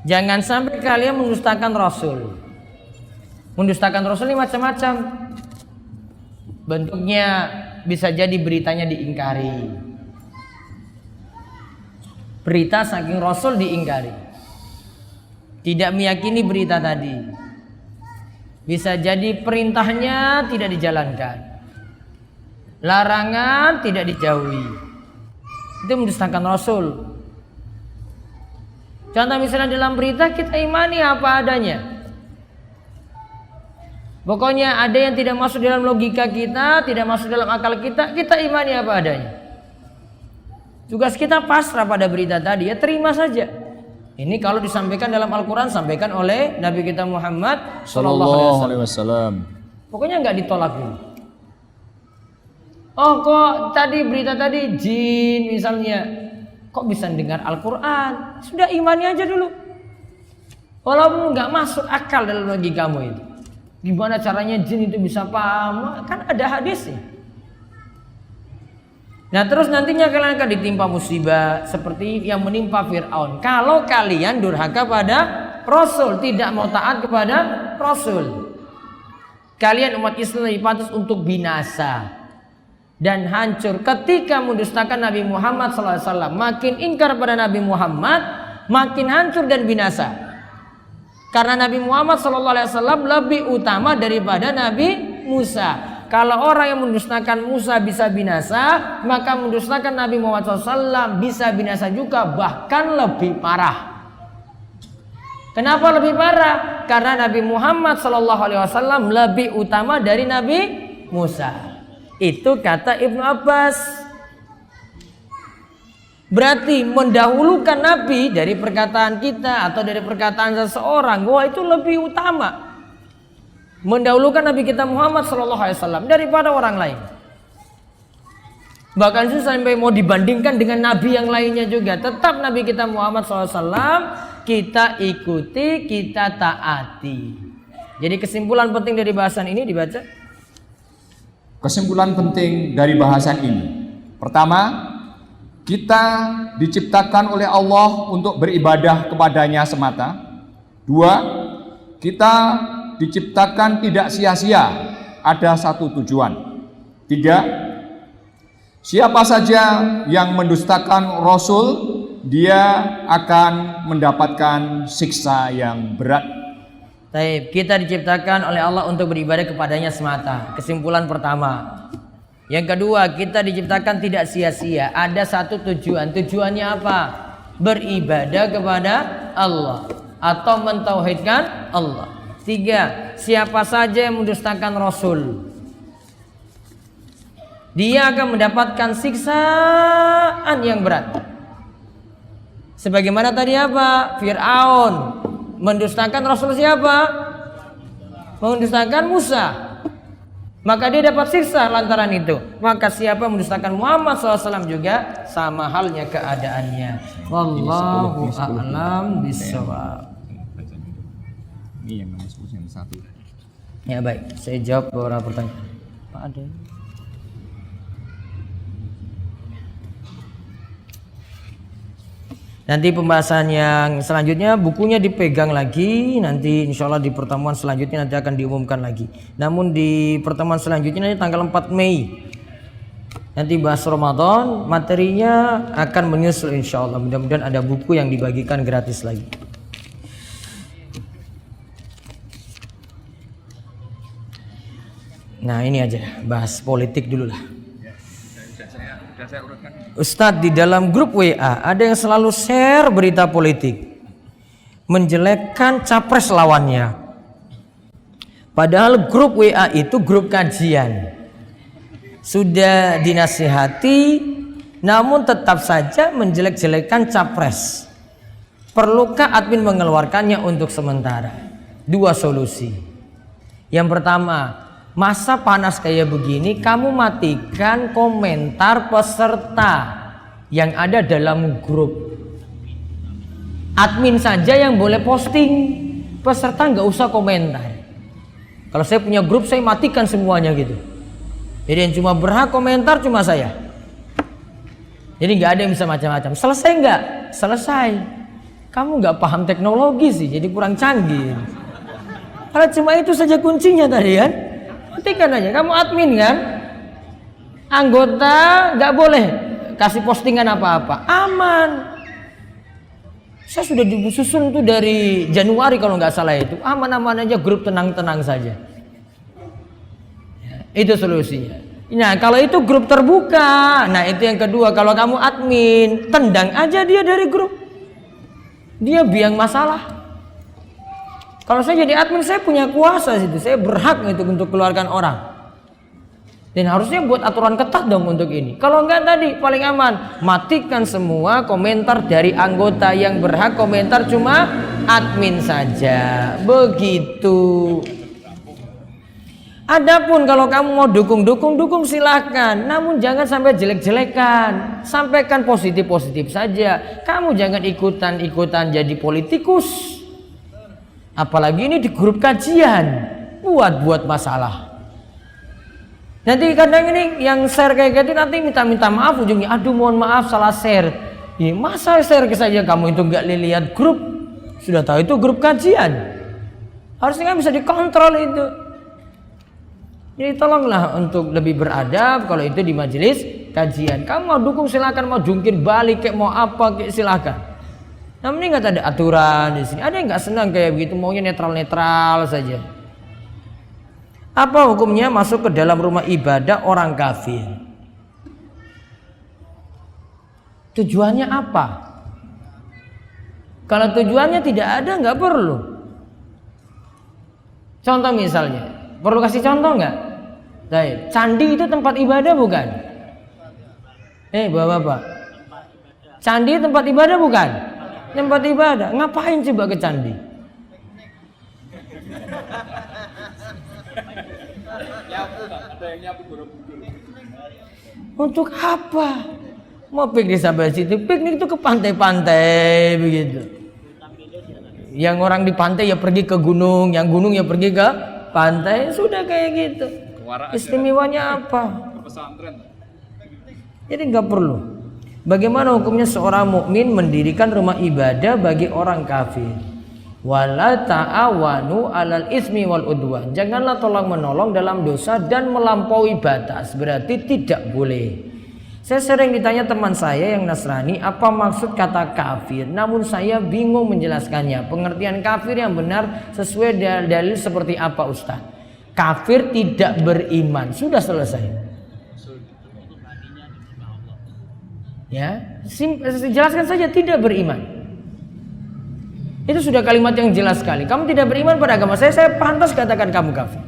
Jangan sampai kalian mendustakan Rasul. Mendustakan Rasul ini macam-macam. Bentuknya bisa jadi beritanya diingkari. Berita saking Rasul diingkari. Tidak meyakini berita tadi. Bisa jadi perintahnya tidak dijalankan, larangan tidak dijauhi. Itu mendustakan Rasul. Contoh misalnya dalam berita kita imani apa adanya. Pokoknya ada yang tidak masuk dalam logika kita, tidak masuk dalam akal kita, kita imani apa adanya. Tugas kita pasrah pada berita tadi, ya terima saja. Ini kalau disampaikan dalam Al-Quran, sampaikan oleh Nabi kita Muhammad Sallallahu Alaihi Wasallam. Pokoknya nggak ditolak dulu. Oh kok tadi berita tadi jin misalnya, kok bisa dengar Al-Quran? Sudah imani aja dulu. Walaupun nggak masuk akal dalam logika kamu itu. Gimana caranya jin itu bisa paham? Kan ada hadisnya. Nah terus nantinya kalian akan ditimpa musibah seperti yang menimpa Fir'aun. Kalau kalian durhaka pada Rasul, tidak mau taat kepada Rasul, kalian umat Islam dipantas untuk binasa dan hancur ketika mendustakan Nabi Muhammad SAW. Makin ingkar pada Nabi Muhammad, makin hancur dan binasa. Karena Nabi Muhammad SAW lebih utama daripada Nabi Musa. Kalau orang yang mendustakan Musa bisa binasa, maka mendustakan Nabi Muhammad SAW bisa binasa juga, bahkan lebih parah. Kenapa lebih parah? Karena Nabi Muhammad SAW lebih utama dari Nabi Musa. Itu kata Ibnu Abbas. Berarti mendahulukan Nabi dari perkataan kita atau dari perkataan seseorang, wah itu lebih utama. Mendahulukan Nabi kita Muhammad SAW daripada orang lain. Bahkan sampai mau dibandingkan dengan Nabi yang lainnya juga, tetap Nabi kita Muhammad SAW kita ikuti, kita taati. Jadi kesimpulan penting dari bahasan ini dibaca. Kesimpulan penting dari bahasan ini. Pertama, kita diciptakan oleh Allah untuk beribadah kepadanya semata. Dua, kita diciptakan tidak sia-sia, ada satu tujuan. Tiga, siapa saja yang mendustakan Rasul, dia akan mendapatkan siksa yang berat. Baik, kita diciptakan oleh Allah untuk beribadah kepadanya semata. Kesimpulan pertama. Yang kedua, kita diciptakan tidak sia-sia, ada satu tujuan. Tujuannya apa? Beribadah kepada Allah atau mentauhidkan Allah. Tiga, siapa saja yang mendustakan Rasul, dia akan mendapatkan siksaan yang berat. Sebagaimana tadi apa? Fir'aun mendustakan Rasul siapa? Mendustakan Musa. Maka dia dapat siksa lantaran itu. Maka siapa mendustakan Muhammad SAW juga sama halnya keadaannya. Wallahu a'lam bishawab. Ini yang nomor 10 yang satu. Ya baik, saya jawab beberapa pertanyaan. Pak ada. Nanti pembahasan yang selanjutnya bukunya dipegang lagi, nanti insya Allah di pertemuan selanjutnya nanti akan diumumkan lagi. Namun di pertemuan selanjutnya nanti tanggal 4 Mei nanti bahas Ramadan, materinya akan menyusul insya Allah. Mudah-mudahan ada buku yang dibagikan gratis lagi. Nah ini aja, bahas politik dulu lah. Ustadz, di dalam grup WA ada yang selalu share berita politik, menjelekkan capres lawannya. Padahal grup WA itu grup kajian. Sudah dinasihati, namun tetap saja menjelek-jelekkan capres. Perlukah admin mengeluarkannya untuk sementara? Dua solusi. Yang pertama, masa panas kayak begini kamu matikan komentar peserta yang ada dalam grup. Admin saja yang boleh posting, peserta nggak usah komentar. Kalau saya punya grup saya matikan semuanya gitu. Jadi yang cuma berhak komentar cuma saya. Jadi nggak ada yang bisa macam-macam. Selesai nggak? Selesai. Kamu nggak paham teknologi sih, jadi kurang canggih. Kalau cuma itu saja kuncinya tadi kan. Matikan aja, kamu admin kan, anggota nggak boleh kasih postingan apa-apa, aman. Saya sudah disusun tuh dari Januari kalau nggak salah itu. Aman-aman aja, grup tenang-tenang saja. Ya, itu solusinya. Nah kalau itu grup terbuka, nah itu yang kedua. Kalau kamu admin, tendang aja dia dari grup. Dia biang masalah. Kalau saya jadi admin, saya punya kuasa situ. Saya berhak untuk keluarkan orang. Dan harusnya buat aturan ketat dong untuk ini. Kalau enggak tadi paling aman, matikan semua komentar dari anggota. Yang berhak komentar cuma admin saja. Begitu. Adapun kalau kamu mau dukung silahkan. Namun jangan sampai jelek-jelekan. Sampaikan positif-positif saja. Kamu jangan ikutan jadi politikus. Apalagi ini di grup kajian. Buat masalah. Nanti kadang ini yang share kayak gitu nanti minta maaf ujungnya, aduh mohon maaf salah share. Ya, masa share saja kamu itu nggak lihat grup, sudah tahu itu grup kajian, harusnya kan bisa dikontrol itu. Jadi tolonglah untuk lebih beradab kalau itu di majelis kajian. Kamu mau dukung silakan, mau jungkir balik kayak mau apa kayak silakan. Namun ini nggak ada aturan di sini. Ada yang nggak senang kayak begitu, maunya netral saja. Apa hukumnya masuk ke dalam rumah ibadah orang kafir? Tujuannya apa? Kalau tujuannya tidak ada, nggak perlu. Contoh misalnya, perlu kasih contoh nggak? Candi itu tempat ibadah bukan? Bapak-bapak, candi tempat ibadah bukan? Tempat ibadah. Ngapain coba ke candi? Untuk apa? Mau piknik sampai situ? Piknik itu ke pantai-pantai begitu. Yang orang di pantai ya pergi ke gunung, yang gunung ya pergi ke pantai, sudah kayak gitu. Istimewanya apa? Jadi nggak perlu. Bagaimana hukumnya seorang mukmin mendirikan rumah ibadah bagi orang kafir? Wala ta'awanu 'alal ismi wal udwan. Janganlah tolong menolong dalam dosa dan melampaui batas. Berarti tidak boleh. Saya sering ditanya teman saya yang Nasrani, apa maksud kata kafir? Namun saya bingung menjelaskannya. Pengertian kafir yang benar sesuai dalil seperti apa Ustaz? Kafir tidak beriman. Sudah selesai. Ya, jelaskan saja tidak beriman. Itu sudah kalimat yang jelas sekali. Kamu tidak beriman pada agama saya pantas katakan kamu kafir.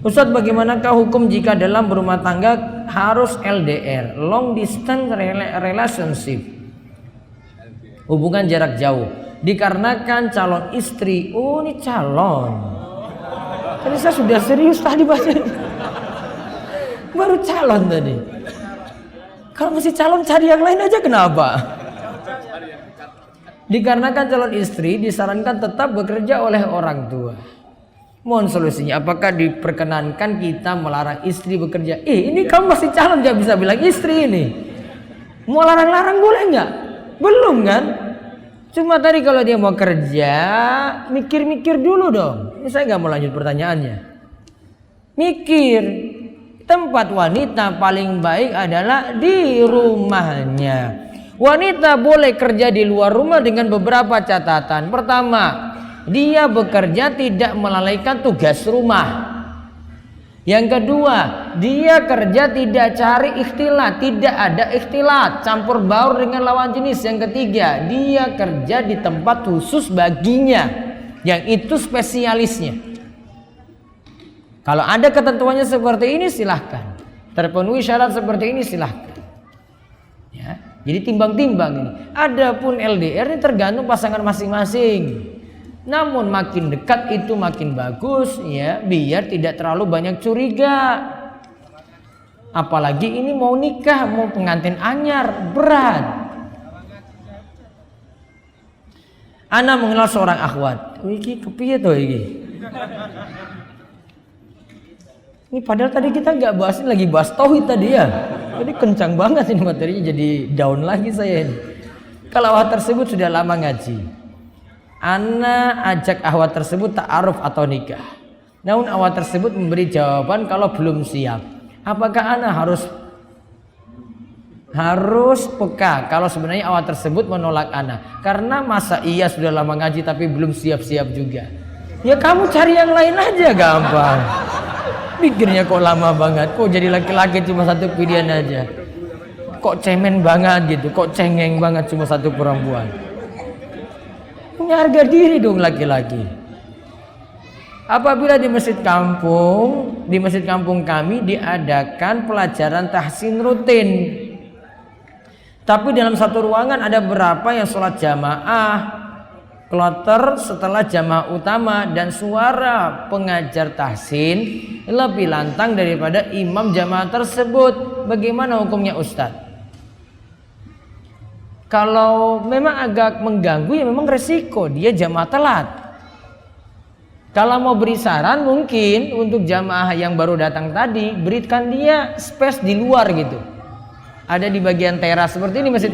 Ustadz, bagaimanakah hukum jika dalam berumah tangga harus LDR, long distance relationship, hubungan jarak jauh, dikarenakan calon istri, oh ini calon. Tadi saya sudah serius tadi baca, baru calon tadi. Kalau masih calon cari yang lain aja kenapa? Dikarenakan calon istri disarankan tetap bekerja oleh orang tua. Mohon solusinya, apakah diperkenankan kita melarang istri bekerja? Ini kamu masih calon, gak bisa bilang istri ini. Mau larang-larang boleh nggak? Belum kan? Cuma tadi kalau dia mau kerja, mikir-mikir dulu dong. Ini saya nggak mau lanjut pertanyaannya. Mikir, tempat wanita paling baik adalah di rumahnya. Wanita boleh kerja di luar rumah dengan beberapa catatan. Pertama, dia bekerja tidak melalaikan tugas rumah. Yang kedua, dia kerja tidak cari ikhtilat, tidak ada ikhtilat, campur baur dengan lawan jenis. Yang ketiga, dia kerja di tempat khusus baginya, yang itu spesialisnya. Kalau ada ketentuannya seperti ini silahkan, terpenuhi syarat seperti ini silahkan. Ya. Jadi timbang-timbang ini. Adapun LDR ini tergantung pasangan masing-masing. Namun makin dekat itu makin bagus ya, biar tidak terlalu banyak curiga. Apalagi ini mau nikah, mau pengantin anyar, berat. Ana mengenal seorang akhwat. Iki kepiye to iki? Ini padahal tadi kita nggak bahas, ini lagi bahas tauhid tadi ya. Jadi kencang banget ini materinya, jadi down lagi saya ini. Kalau akhwat tersebut sudah lama ngaji, ana ajak akhwat tersebut ta'aruf atau nikah. Namun akhwat tersebut memberi jawaban kalau belum siap. Apakah ana harus harus peka kalau sebenarnya awak tersebut menolak ana. Karena masa iya sudah lama ngaji tapi belum siap-siap juga. Ya kamu cari yang lain aja, gampang. Pikirnya kok lama banget, kok jadi laki-laki cuma satu pilihan aja. Kok cemen banget gitu, kok cengeng banget cuma satu perempuan. Punya harga diri dong laki-laki. Apabila di masjid kampung kami diadakan pelajaran tahsin rutin. Tapi dalam satu ruangan ada beberapa yang sholat jamaah, kloter setelah jamaah utama, dan suara pengajar tahsin lebih lantang daripada imam jamaah tersebut. Bagaimana hukumnya Ustadz? Kalau memang agak mengganggu ya memang resiko dia jamaah telat. Kalau mau beri saran mungkin untuk jamaah yang baru datang tadi, berikan dia space di luar gitu. Ada di bagian teras seperti ini masjid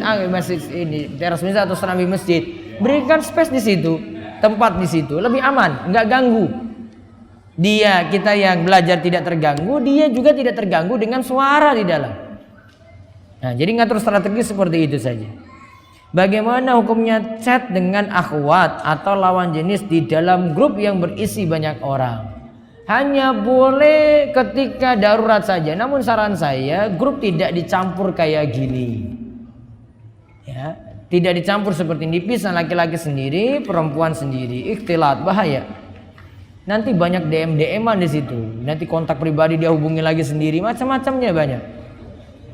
ini, teras masjid atau serambi masjid. Berikan space di situ, tempat di situ, lebih aman, nggak ganggu. Kita yang belajar tidak terganggu, dia juga tidak terganggu dengan suara di dalam. Nah, jadi ngatur strategi seperti itu saja. Bagaimana hukumnya chat dengan akhwat atau lawan jenis di dalam grup yang berisi banyak orang? Hanya boleh ketika darurat saja. Namun saran saya, grup tidak dicampur kayak gini. Ya, tidak dicampur seperti ini, dipisah laki-laki sendiri, perempuan sendiri. Ikhtilat, bahaya. Nanti banyak DM-an di situ. Nanti kontak pribadi dia hubungi lagi sendiri, macam-macamnya banyak.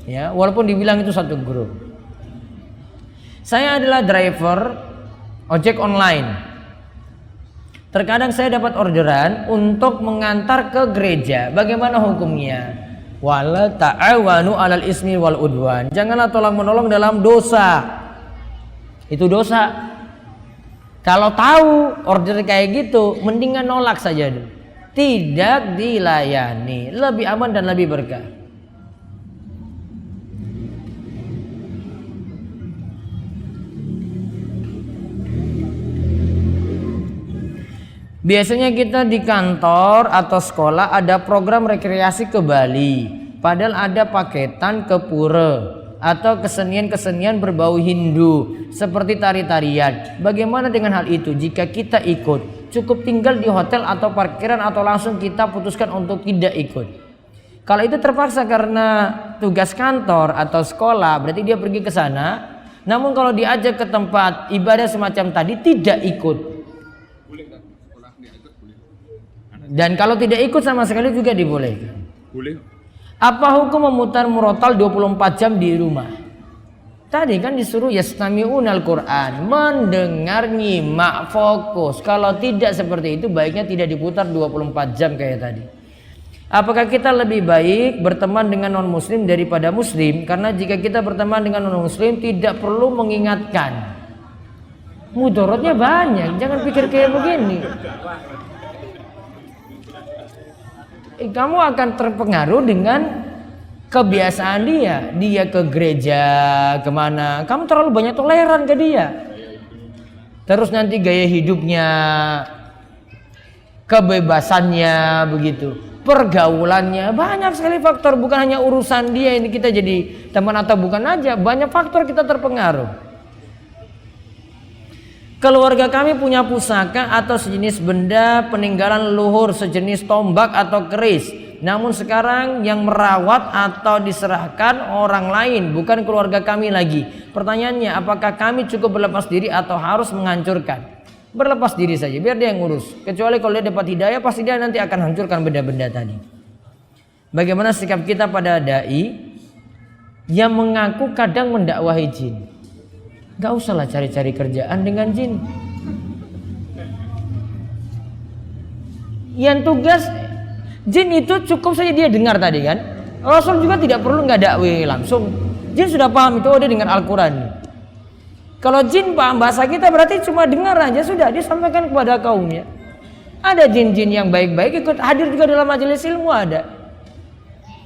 Ya, walaupun dibilang itu satu grup. Saya adalah driver ojek online. Terkadang saya dapat orderan untuk mengantar ke gereja. Bagaimana hukumnya? Wala ta'awanu 'alal ismi wal udwan. Janganlah tolong-menolong dalam dosa. Itu dosa. Kalau tahu order kayak gitu, mendingan nolak saja dulu. Tidak dilayani, lebih aman dan lebih berkah. Biasanya kita di kantor atau sekolah ada program rekreasi ke Bali. Padahal ada paketan ke pura atau kesenian-kesenian berbau Hindu seperti tari-tarian. Bagaimana dengan hal itu jika kita ikut? Cukup tinggal di hotel atau parkiran atau langsung kita putuskan untuk tidak ikut? Kalau itu terpaksa karena tugas kantor atau sekolah, berarti dia pergi ke sana. Namun kalau diajak ke tempat ibadah semacam tadi, tidak ikut. Dan kalau tidak ikut sama sekali juga dibolehkan. Boleh. Apa hukum memutar murotal 24 jam di rumah? Tadi kan disuruh yastami'unal Quran, mendengar, nyimak, fokus. Kalau tidak seperti itu, baiknya tidak diputar 24 jam kayak tadi. Apakah kita lebih baik berteman dengan non muslim daripada muslim? Karena jika kita berteman dengan non muslim tidak perlu mengingatkan. Mudaratnya banyak, jangan pikir kayak begini. Kamu akan terpengaruh dengan kebiasaan dia. Dia ke gereja, kemana, kamu terlalu banyak toleran ke dia. Terus nanti gaya hidupnya, kebebasannya begitu, pergaulannya, banyak sekali faktor. Bukan hanya urusan dia ini kita jadi teman atau bukan aja, banyak faktor kita terpengaruh. Keluarga kami punya pusaka atau sejenis benda peninggalan leluhur sejenis tombak atau keris. Namun sekarang yang merawat atau diserahkan orang lain, bukan keluarga kami lagi. Pertanyaannya, apakah kami cukup berlepas diri atau harus menghancurkan? Berlepas diri saja, biar dia yang ngurus. Kecuali kalau dia dapat hidayah, pasti dia nanti akan hancurkan benda-benda tadi. Bagaimana sikap kita pada dai yang mengaku kadang mendakwahi jin? Gak usahlah cari-cari kerjaan dengan jin. Yang tugas jin itu cukup saja dia dengar tadi kan. Rasul juga tidak perlu nggak dakwah langsung. Jin sudah paham itu, dia dengar Al-Quran. Kalau jin paham bahasa kita berarti cuma dengar aja sudah, dia sampaikan kepada kaumnya. Ada jin-jin yang baik-baik ikut hadir juga dalam majelis ilmu ada.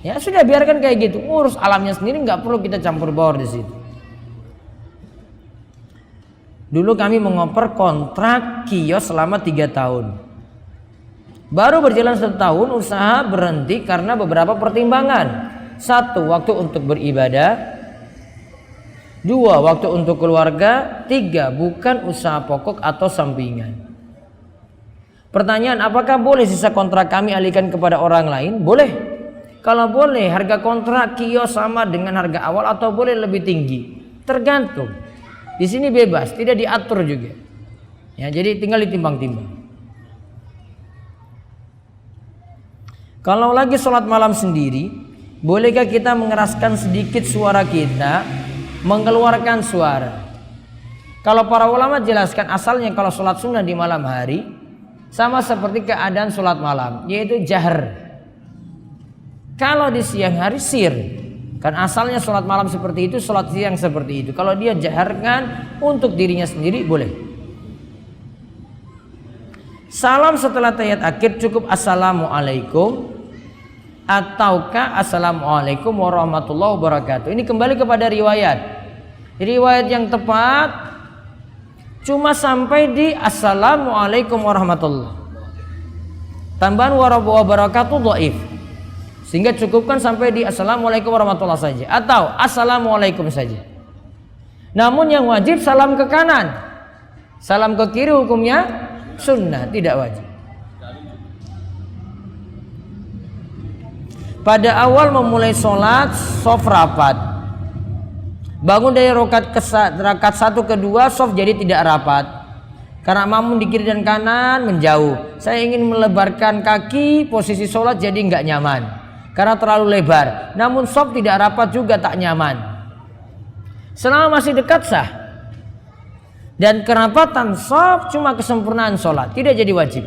Ya sudah, biarkan kayak gitu. Urus alamnya sendiri, nggak perlu kita campur baur di situ. Dulu kami mengoper kontrak kios selama 3 tahun. Baru berjalan 1 tahun usaha berhenti karena beberapa pertimbangan. 1, waktu untuk beribadah. 2 waktu untuk keluarga, 3 bukan usaha pokok atau sampingan. Pertanyaan, apakah boleh sisa kontrak kami alihkan kepada orang lain? Boleh. Kalau boleh, harga kontrak kios sama dengan harga awal atau boleh lebih tinggi? Tergantung. Di sini bebas, tidak diatur juga. Ya, jadi tinggal ditimbang-timbang. Kalau lagi sholat malam sendiri, bolehkah kita mengeraskan sedikit suara kita, mengeluarkan suara? Kalau para ulama jelaskan asalnya kalau sholat sunnah di malam hari sama seperti keadaan sholat malam, yaitu jahar. Kalau di siang hari sir, kan asalnya sholat malam seperti itu, sholat siang seperti itu. Kalau dia jaharkan untuk dirinya sendiri boleh. Salam setelah tahiyat akhir cukup assalamualaikum ataukah assalamualaikum warahmatullahi wabarakatuh. Ini kembali kepada riwayat. Riwayat yang tepat cuma sampai di assalamualaikum warahmatullahi. Tambahan warahmatullahi wabarakatuh dhaif. Sehingga cukupkan sampai di assalamualaikum warahmatullahi saja atau assalamualaikum saja. Namun yang wajib salam ke kanan. Salam ke kiri hukumnya sunnah, tidak wajib. Pada awal memulai sholat, shaf rapat. Bangun dari rakaat 1 ke 2, shaf jadi tidak rapat. Karena makmum di kiri dan kanan menjauh. Saya ingin melebarkan kaki, posisi sholat jadi nggak nyaman. Karena terlalu lebar. Namun shaf tidak rapat juga tak nyaman. Selama masih dekat sah. Dan kerapatan shaf cuma kesempurnaan sholat, tidak jadi wajib.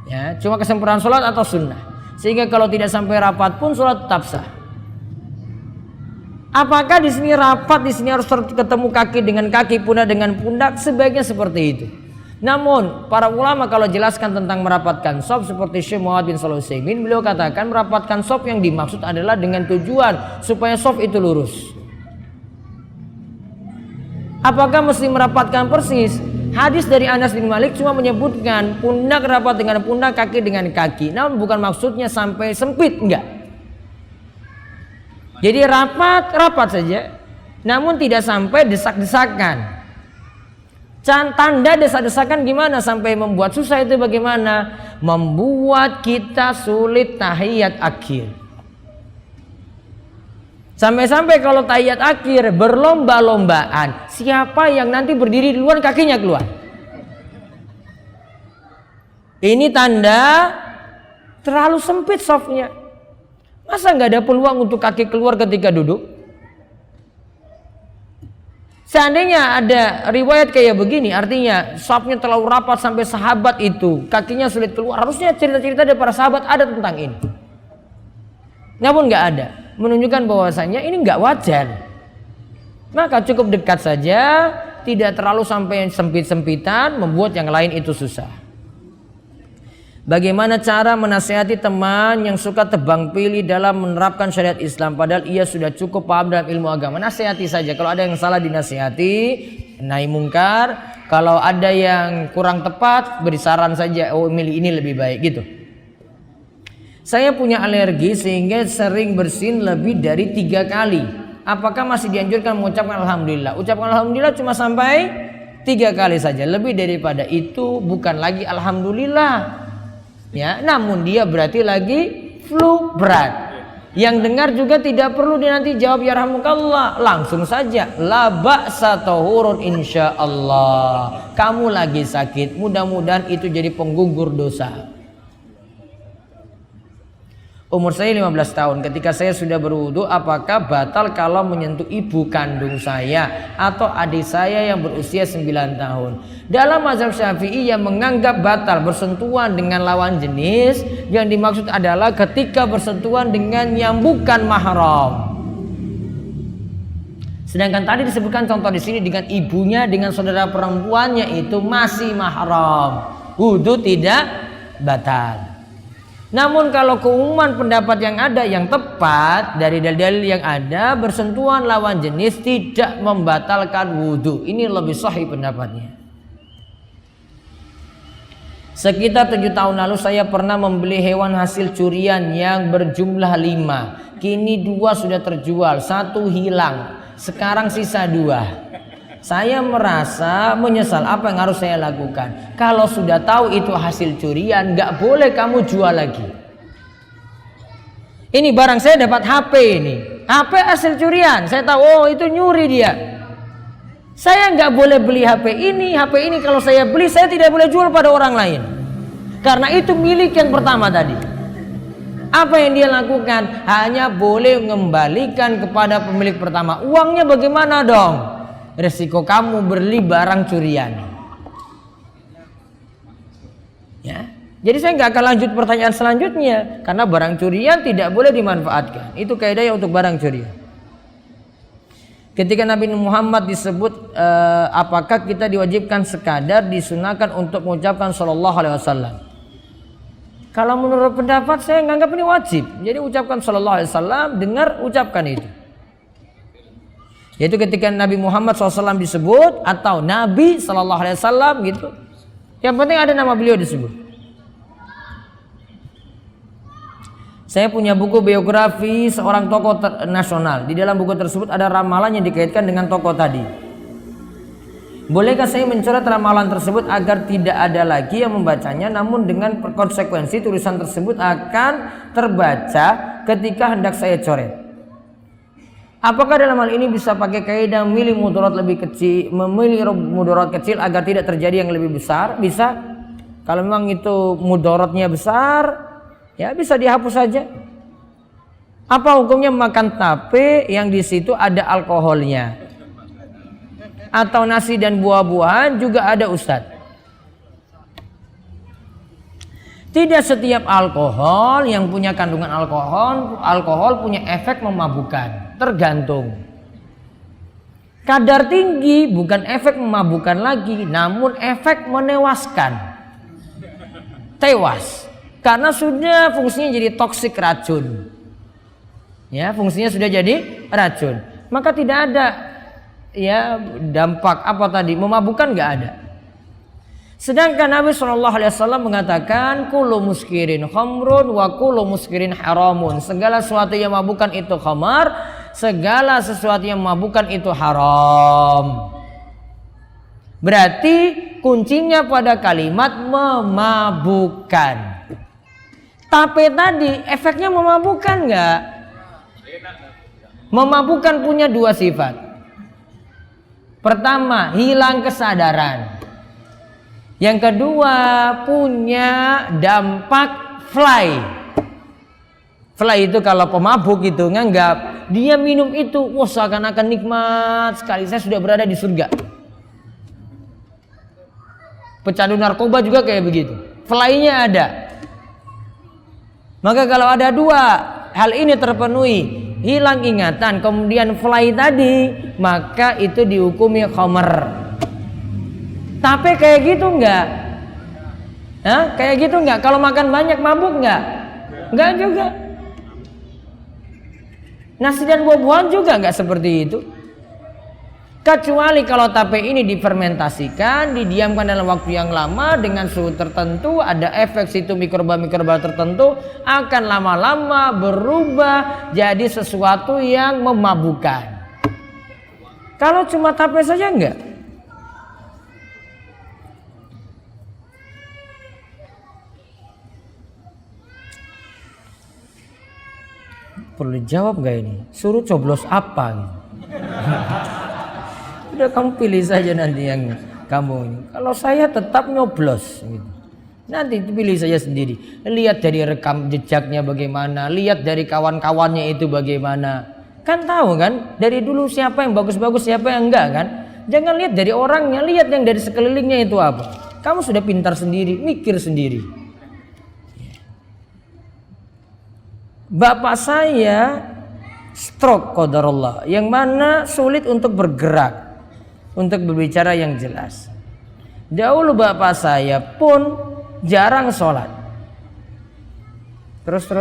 Ya, cuma kesempurnaan sholat atau sunnah. Sehingga kalau tidak sampai rapat pun sholat tetap sah. Apakah di sini rapat, di sini harus ketemu kaki dengan kaki, pundak dengan pundak? Sebaiknya seperti itu. Namun para ulama kalau jelaskan tentang merapatkan shaf seperti Syekh Muhammad bin Shalih Al-Utsaimin, beliau katakan merapatkan shaf yang dimaksud adalah dengan tujuan supaya shaf itu lurus. Apakah mesti merapatkan persis? Hadis dari Anas bin Malik cuma menyebutkan pundak rapat dengan pundak, kaki dengan kaki. Namun bukan maksudnya sampai sempit, enggak. Jadi rapat saja. Namun tidak sampai desak-desakan. Tanda desak-desakan gimana sampai membuat susah itu bagaimana? Membuat kita sulit tahiyat akhir. Sampai-sampai kalau tahiyat akhir berlomba-lombaan, siapa yang nanti berdiri duluan kakinya keluar. Ini tanda terlalu sempit shafnya. Masa nggak ada peluang untuk kaki keluar ketika duduk? Seandainya ada riwayat kayak begini, artinya shafnya terlalu rapat sampai sahabat itu kakinya sulit keluar. Harusnya cerita-cerita dari para sahabat ada tentang ini. Namun nggak ada, menunjukkan bahwasanya ini nggak wajar. Maka cukup dekat saja, tidak terlalu sampai sempit-sempitan, membuat yang lain itu susah. Bagaimana cara menasihati teman yang suka tebang pilih dalam menerapkan syariat Islam padahal ia sudah cukup paham dalam ilmu agama? Nasihati saja. Kalau ada yang salah dinasihati, nahi mungkar. Kalau ada yang kurang tepat, beri saran saja, oh milih ini lebih baik gitu. Saya punya alergi sehingga sering bersin lebih dari 3 kali. Apakah masih dianjurkan mengucapkan alhamdulillah? Ucapkan alhamdulillah cuma sampai 3 kali saja. Lebih daripada itu bukan lagi alhamdulillah. Ya, namun dia berarti lagi flu berat. Yang dengar juga tidak perlu dia nanti jawab ya rahmukallah, langsung saja la ba'sa tahurun insyaallah. Kamu lagi sakit, mudah-mudahan itu jadi penggugur dosa. Umur saya 15 tahun, ketika saya sudah berwudu, apakah batal kalau menyentuh ibu kandung saya atau adik saya yang berusia 9 tahun? Dalam mazhab Syafi'i yang menganggap batal bersentuhan dengan lawan jenis, yang dimaksud adalah ketika bersentuhan dengan yang bukan mahram. Sedangkan tadi disebutkan contoh di sini dengan ibunya, dengan saudara perempuannya itu masih mahram, wudu tidak batal. Namun kalau keumuman pendapat yang ada yang tepat dari dalil-dalil yang ada, bersentuhan lawan jenis tidak membatalkan wudhu. Ini lebih sahih pendapatnya. Sekitar 7 tahun lalu saya pernah membeli hewan hasil curian yang berjumlah 5. Kini 2 sudah terjual, 1 hilang. sekarang sisa 2. Saya merasa menyesal apa yang harus saya lakukan. Kalau sudah tahu itu hasil curian, nggak boleh kamu jual lagi. Ini barang saya dapat HP ini, HP hasil curian. Saya tahu, oh itu nyuri dia. Saya nggak boleh beli HP ini kalau saya beli saya tidak boleh jual pada orang lain. Karena itu milik yang pertama tadi. Apa yang dia lakukan? Hanya boleh mengembalikan kepada pemilik pertama. Uangnya bagaimana dong? Resiko kamu beli barang curian. Ya. Jadi saya nggak akan lanjut pertanyaan selanjutnya. Karena barang curian tidak boleh dimanfaatkan. Itu kaidahnya untuk barang curian. Ketika Nabi Muhammad disebut apakah kita diwajibkan sekadar disunahkan untuk mengucapkan sallallahu alaihi wasallam. Kalau menurut pendapat saya nganggap ini wajib. Jadi ucapkan sallallahu alaihi wasallam, dengar ucapkan itu. Yaitu ketika Nabi Muhammad SAW disebut atau Nabi sallallahu alaihi wasallam gitu. Yang penting ada nama beliau disebut. Saya punya buku biografi seorang tokoh nasional. Di dalam buku tersebut ada ramalan yang dikaitkan dengan tokoh tadi. Bolehkah saya mencoret ramalan tersebut agar tidak ada lagi yang membacanya, namun dengan konsekuensi tulisan tersebut akan terbaca ketika hendak saya coret? Apakah dalam hal ini bisa pakai kaidah memilih mudarat lebih kecil, memilih mudarat kecil agar tidak terjadi yang lebih besar? Bisa. Kalau memang itu mudaratnya besar, ya bisa dihapus saja. Apa hukumnya makan tape yang di situ ada alkoholnya? Atau nasi dan buah-buahan juga ada, Ustadz? Tidak setiap alkohol yang punya kandungan alkohol punya efek memabukkan. Tergantung. Kadar tinggi bukan efek memabukkan lagi, namun efek menewaskan. Tewas. Karena sudah fungsinya jadi toksik, racun. Ya, fungsinya sudah jadi racun. Maka tidak ada ya dampak apa tadi, memabukkan nggak ada. Sedangkan Nabi SAW mengatakan kullu muskirin khamrun wa kullu muskirin haramun. Segala sesuatu yang memabukkan itu khamar, segala sesuatu yang memabukkan itu haram. Berarti kuncinya pada kalimat memabukkan. Tape tadi efeknya memabukkan nggak? Memabukkan punya 2 sifat. Pertama, hilang kesadaran. Yang kedua, punya dampak fly. Fly itu kalau pemabuk itu nganggap dia minum itu, wah seakan-akan nikmat sekali, saya sudah berada di surga. Pecandu narkoba juga kayak begitu. Fly-nya ada. Maka kalau ada 2 hal ini terpenuhi, hilang ingatan, kemudian fly tadi, maka itu dihukumi khamar. Tapi kayak gitu enggak? Hah? Kayak gitu enggak? Kalau makan banyak mabuk enggak? Enggak juga. Nasi dan buah-buahan juga enggak seperti itu. Kecuali kalau tape ini difermentasikan, didiamkan dalam waktu yang lama dengan suhu tertentu, ada efek situ mikroba-mikroba tertentu, akan lama-lama berubah jadi sesuatu yang memabukkan. Kalau cuma tape saja enggak. Perlu dijawab gak ini? Suruh coblos apa gitu. Udah kamu pilih saja nanti yang kamu ini. Kalau saya tetap nyoblos gitu. Nanti pilih saja sendiri. Lihat dari rekam jejaknya bagaimana, lihat dari kawan-kawannya itu bagaimana. Kan tahu kan dari dulu siapa yang bagus-bagus, siapa yang enggak kan. Jangan lihat dari orangnya, lihat yang dari sekelilingnya itu apa. Kamu sudah pintar sendiri, mikir sendiri. Bapak saya stroke qadarullah, yang mana sulit untuk bergerak, untuk berbicara yang jelas. Dahulu bapak saya pun jarang sholat. Terus.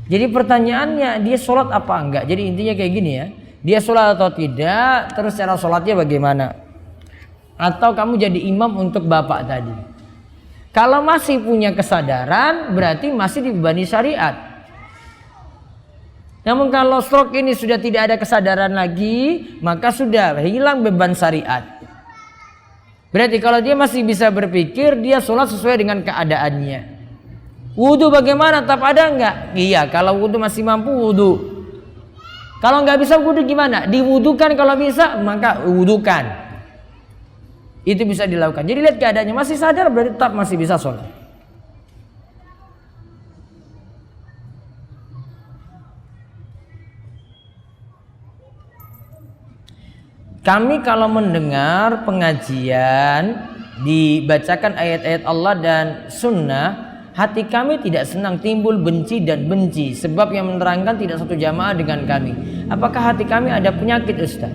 Jadi pertanyaannya, dia sholat apa enggak? Jadi intinya kayak gini ya, dia sholat atau tidak, terus cara sholatnya bagaimana? Atau kamu jadi imam untuk bapak tadi. Kalau masih punya kesadaran, berarti masih dibebani syariat. Namun kalau stroke ini sudah tidak ada kesadaran lagi, maka sudah hilang beban syariat. Berarti kalau dia masih bisa berpikir, dia sholat sesuai dengan keadaannya. Wudhu bagaimana? Tetap ada enggak? Iya, kalau wudhu masih mampu wudhu. Kalau nggak bisa wudhu gimana? Diwudukan kalau bisa, maka wudukan. Itu bisa dilakukan. Jadi lihat keadaannya, masih sadar berarti tetap masih bisa sholat. Kami kalau mendengar pengajian dibacakan ayat-ayat Allah dan sunnah, hati kami tidak senang, timbul benci dan benci. Sebab yang menerangkan tidak satu jamaah dengan kami. Apakah hati kami ada penyakit, Ustaz?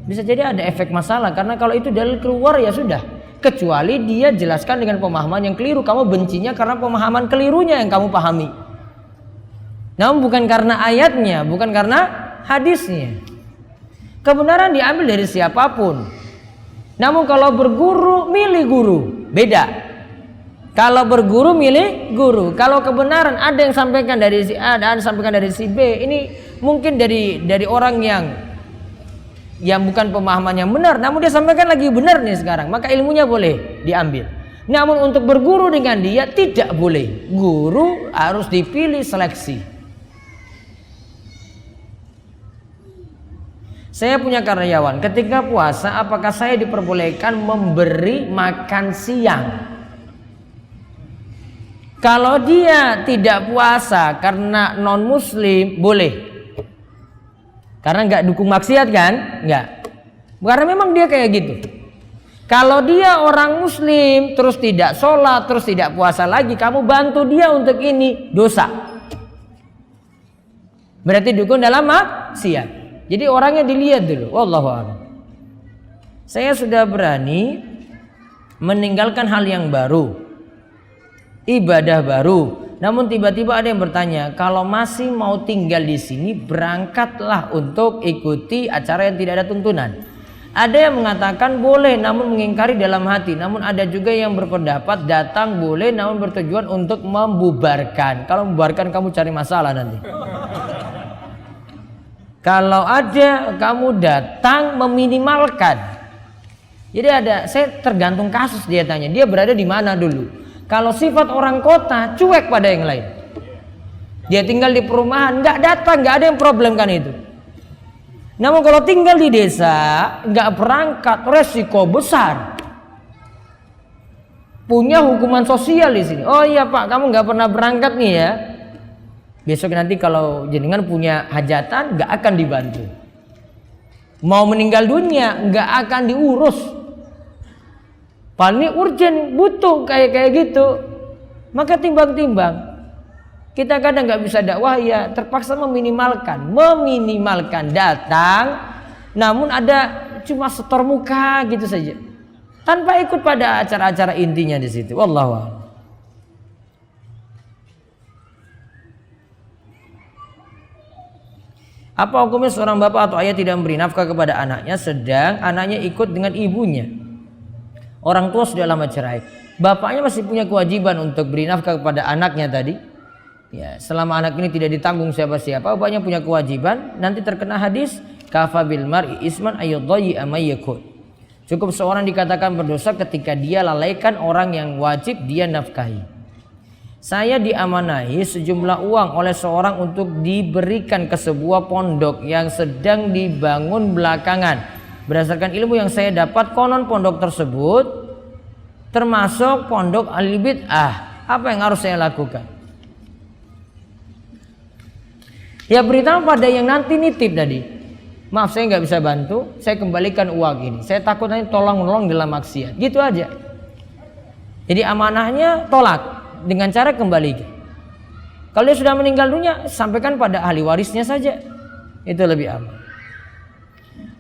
Bisa jadi ada efek masalah, karena kalau itu dalil keluar ya sudah. Kecuali dia jelaskan dengan pemahaman yang keliru, kamu bencinya karena pemahaman kelirunya yang kamu pahami. Namun bukan karena ayatnya, bukan karena hadisnya. Kebenaran diambil dari siapapun. Namun kalau berguru, milih guru, beda. Kalau berguru, milih guru. Kalau kebenaran ada yang sampaikan dari si A, ada yang sampaikan dari si B, ini mungkin dari orang yang bukan pemahaman yang benar, namun dia sampaikan lagi benar nih sekarang, maka ilmunya boleh diambil. Namun untuk berguru dengan dia tidak boleh. Guru harus dipilih, seleksi. Saya punya karyawan, ketika puasa apakah saya diperbolehkan memberi makan siang? Kalau dia tidak puasa karena non muslim, boleh. Karena nggak dukung maksiat kan? Nggak. Karena memang dia kayak gitu. Kalau dia orang muslim terus tidak sholat, terus tidak puasa lagi, kamu bantu dia untuk ini, dosa. Berarti dukung dalam maksiat. Jadi orangnya dilihat dulu. Wallahu a'lam. Saya sudah berani meninggalkan hal yang baru, ibadah baru. Namun tiba-tiba ada yang bertanya, kalau masih mau tinggal di sini, berangkatlah untuk ikuti acara yang tidak ada tuntunan. Ada yang mengatakan boleh, namun mengingkari dalam hati. Namun ada juga yang berpendapat datang boleh, namun bertujuan untuk membubarkan. Kalau membubarkan kamu cari masalah nanti. Kalau ada kamu datang meminimalkan. Jadi saya tergantung kasus, dia tanya dia berada di mana dulu. Kalau sifat orang kota cuek pada yang lain, dia tinggal di perumahan nggak datang, nggak ada yang problem kan itu. Namun kalau tinggal di desa nggak berangkat, resiko besar. Punya hukuman sosial di sini. Oh iya Pak, kamu nggak pernah berangkat nih ya. Besok nanti kalau jenengan punya hajatan nggak akan dibantu. Mau meninggal dunia nggak akan diurus. Paling urgent butuh kayak gitu. Maka timbang-timbang. Kita kadang nggak bisa dakwah ya terpaksa meminimalkan datang. Namun ada cuma setor muka gitu saja. Tanpa ikut pada acara-acara intinya di situ. Wallahu a'lam. Apa hukumnya seorang bapak atau ayah tidak memberi nafkah kepada anaknya sedang anaknya ikut dengan ibunya? Orang tua sudah lama cerai. Bapaknya masih punya kewajiban untuk beri nafkah kepada anaknya tadi. Ya, selama anak ini tidak ditanggung siapa-siapa, bapaknya punya kewajiban. Nanti terkena hadis kafa bil mar'i isman ayyadhi amayyakun. Cukup seorang dikatakan berdosa ketika dia lalaikan orang yang wajib dia nafkahi. Saya diamanahi sejumlah uang oleh seorang untuk diberikan ke sebuah pondok yang sedang dibangun belakangan. Berdasarkan ilmu yang saya dapat, konon pondok tersebut termasuk pondok al-bid'ah. Apa yang harus saya lakukan? Ya beritahu pada yang nanti nitip tadi. Maaf saya nggak bisa bantu, saya kembalikan uang ini. Saya takut nanti tolong-menolong dalam maksiat. Gitu aja. Jadi amanahnya tolak. Dengan cara kembalikan. Kalau dia sudah meninggal dunia, sampaikan pada ahli warisnya saja. Itu lebih aman.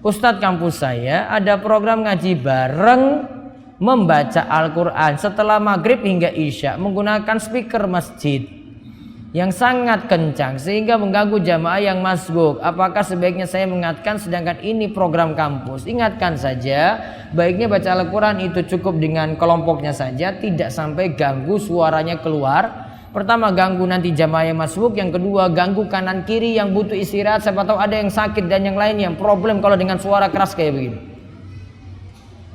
Ustadz kampus saya ada program ngaji bareng membaca Al-Quran setelah maghrib hingga isya menggunakan speaker masjid yang sangat kencang sehingga mengganggu jamaah yang masbuk. Apakah sebaiknya saya mengingatkan sedangkan ini program kampus? Ingatkan saja, baiknya baca Al-Quran itu cukup dengan kelompoknya saja, tidak sampai ganggu suaranya keluar. Pertama, ganggu nanti jamaah yang masuk. Yang kedua, ganggu kanan kiri yang butuh istirahat. Siapa tahu ada yang sakit dan yang lainnya. Problem kalau dengan suara keras kayak begini.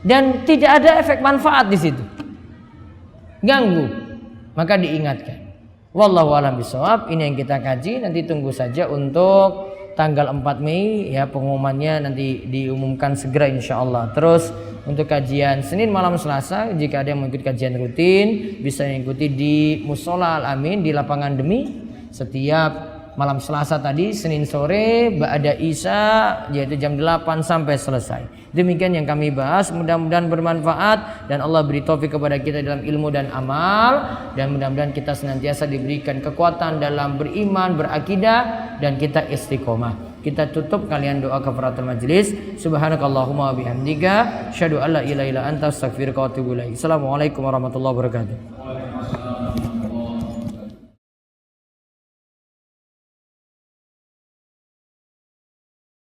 Dan tidak ada efek manfaat di situ. Ganggu. Maka diingatkan. Wallahu a'lam bishawab. Ini yang kita kaji. Nanti tunggu saja untuk tanggal 4 Mei ya, pengumumannya nanti diumumkan segera insyaallah. Terus untuk kajian Senin malam Selasa, jika ada yang mengikuti kajian rutin bisa mengikuti di Mushola Al Amin di lapangan Demi setiap malam Selasa tadi, Senin sore ba'da Isya yaitu jam 8 sampai selesai. Demikian yang kami bahas, mudah-mudahan bermanfaat dan Allah beri taufik kepada kita dalam ilmu dan amal, dan mudah-mudahan kita senantiasa diberikan kekuatan dalam beriman, berakidah, dan kita istiqomah. Kita tutup kalian doa kafaratul majlis. Subhanakallahumma wa bihamdika asyhadu an la ilaha illa anta astaghfiruka wa atubu ilaik. Assalamualaikum warahmatullahi wabarakatuh.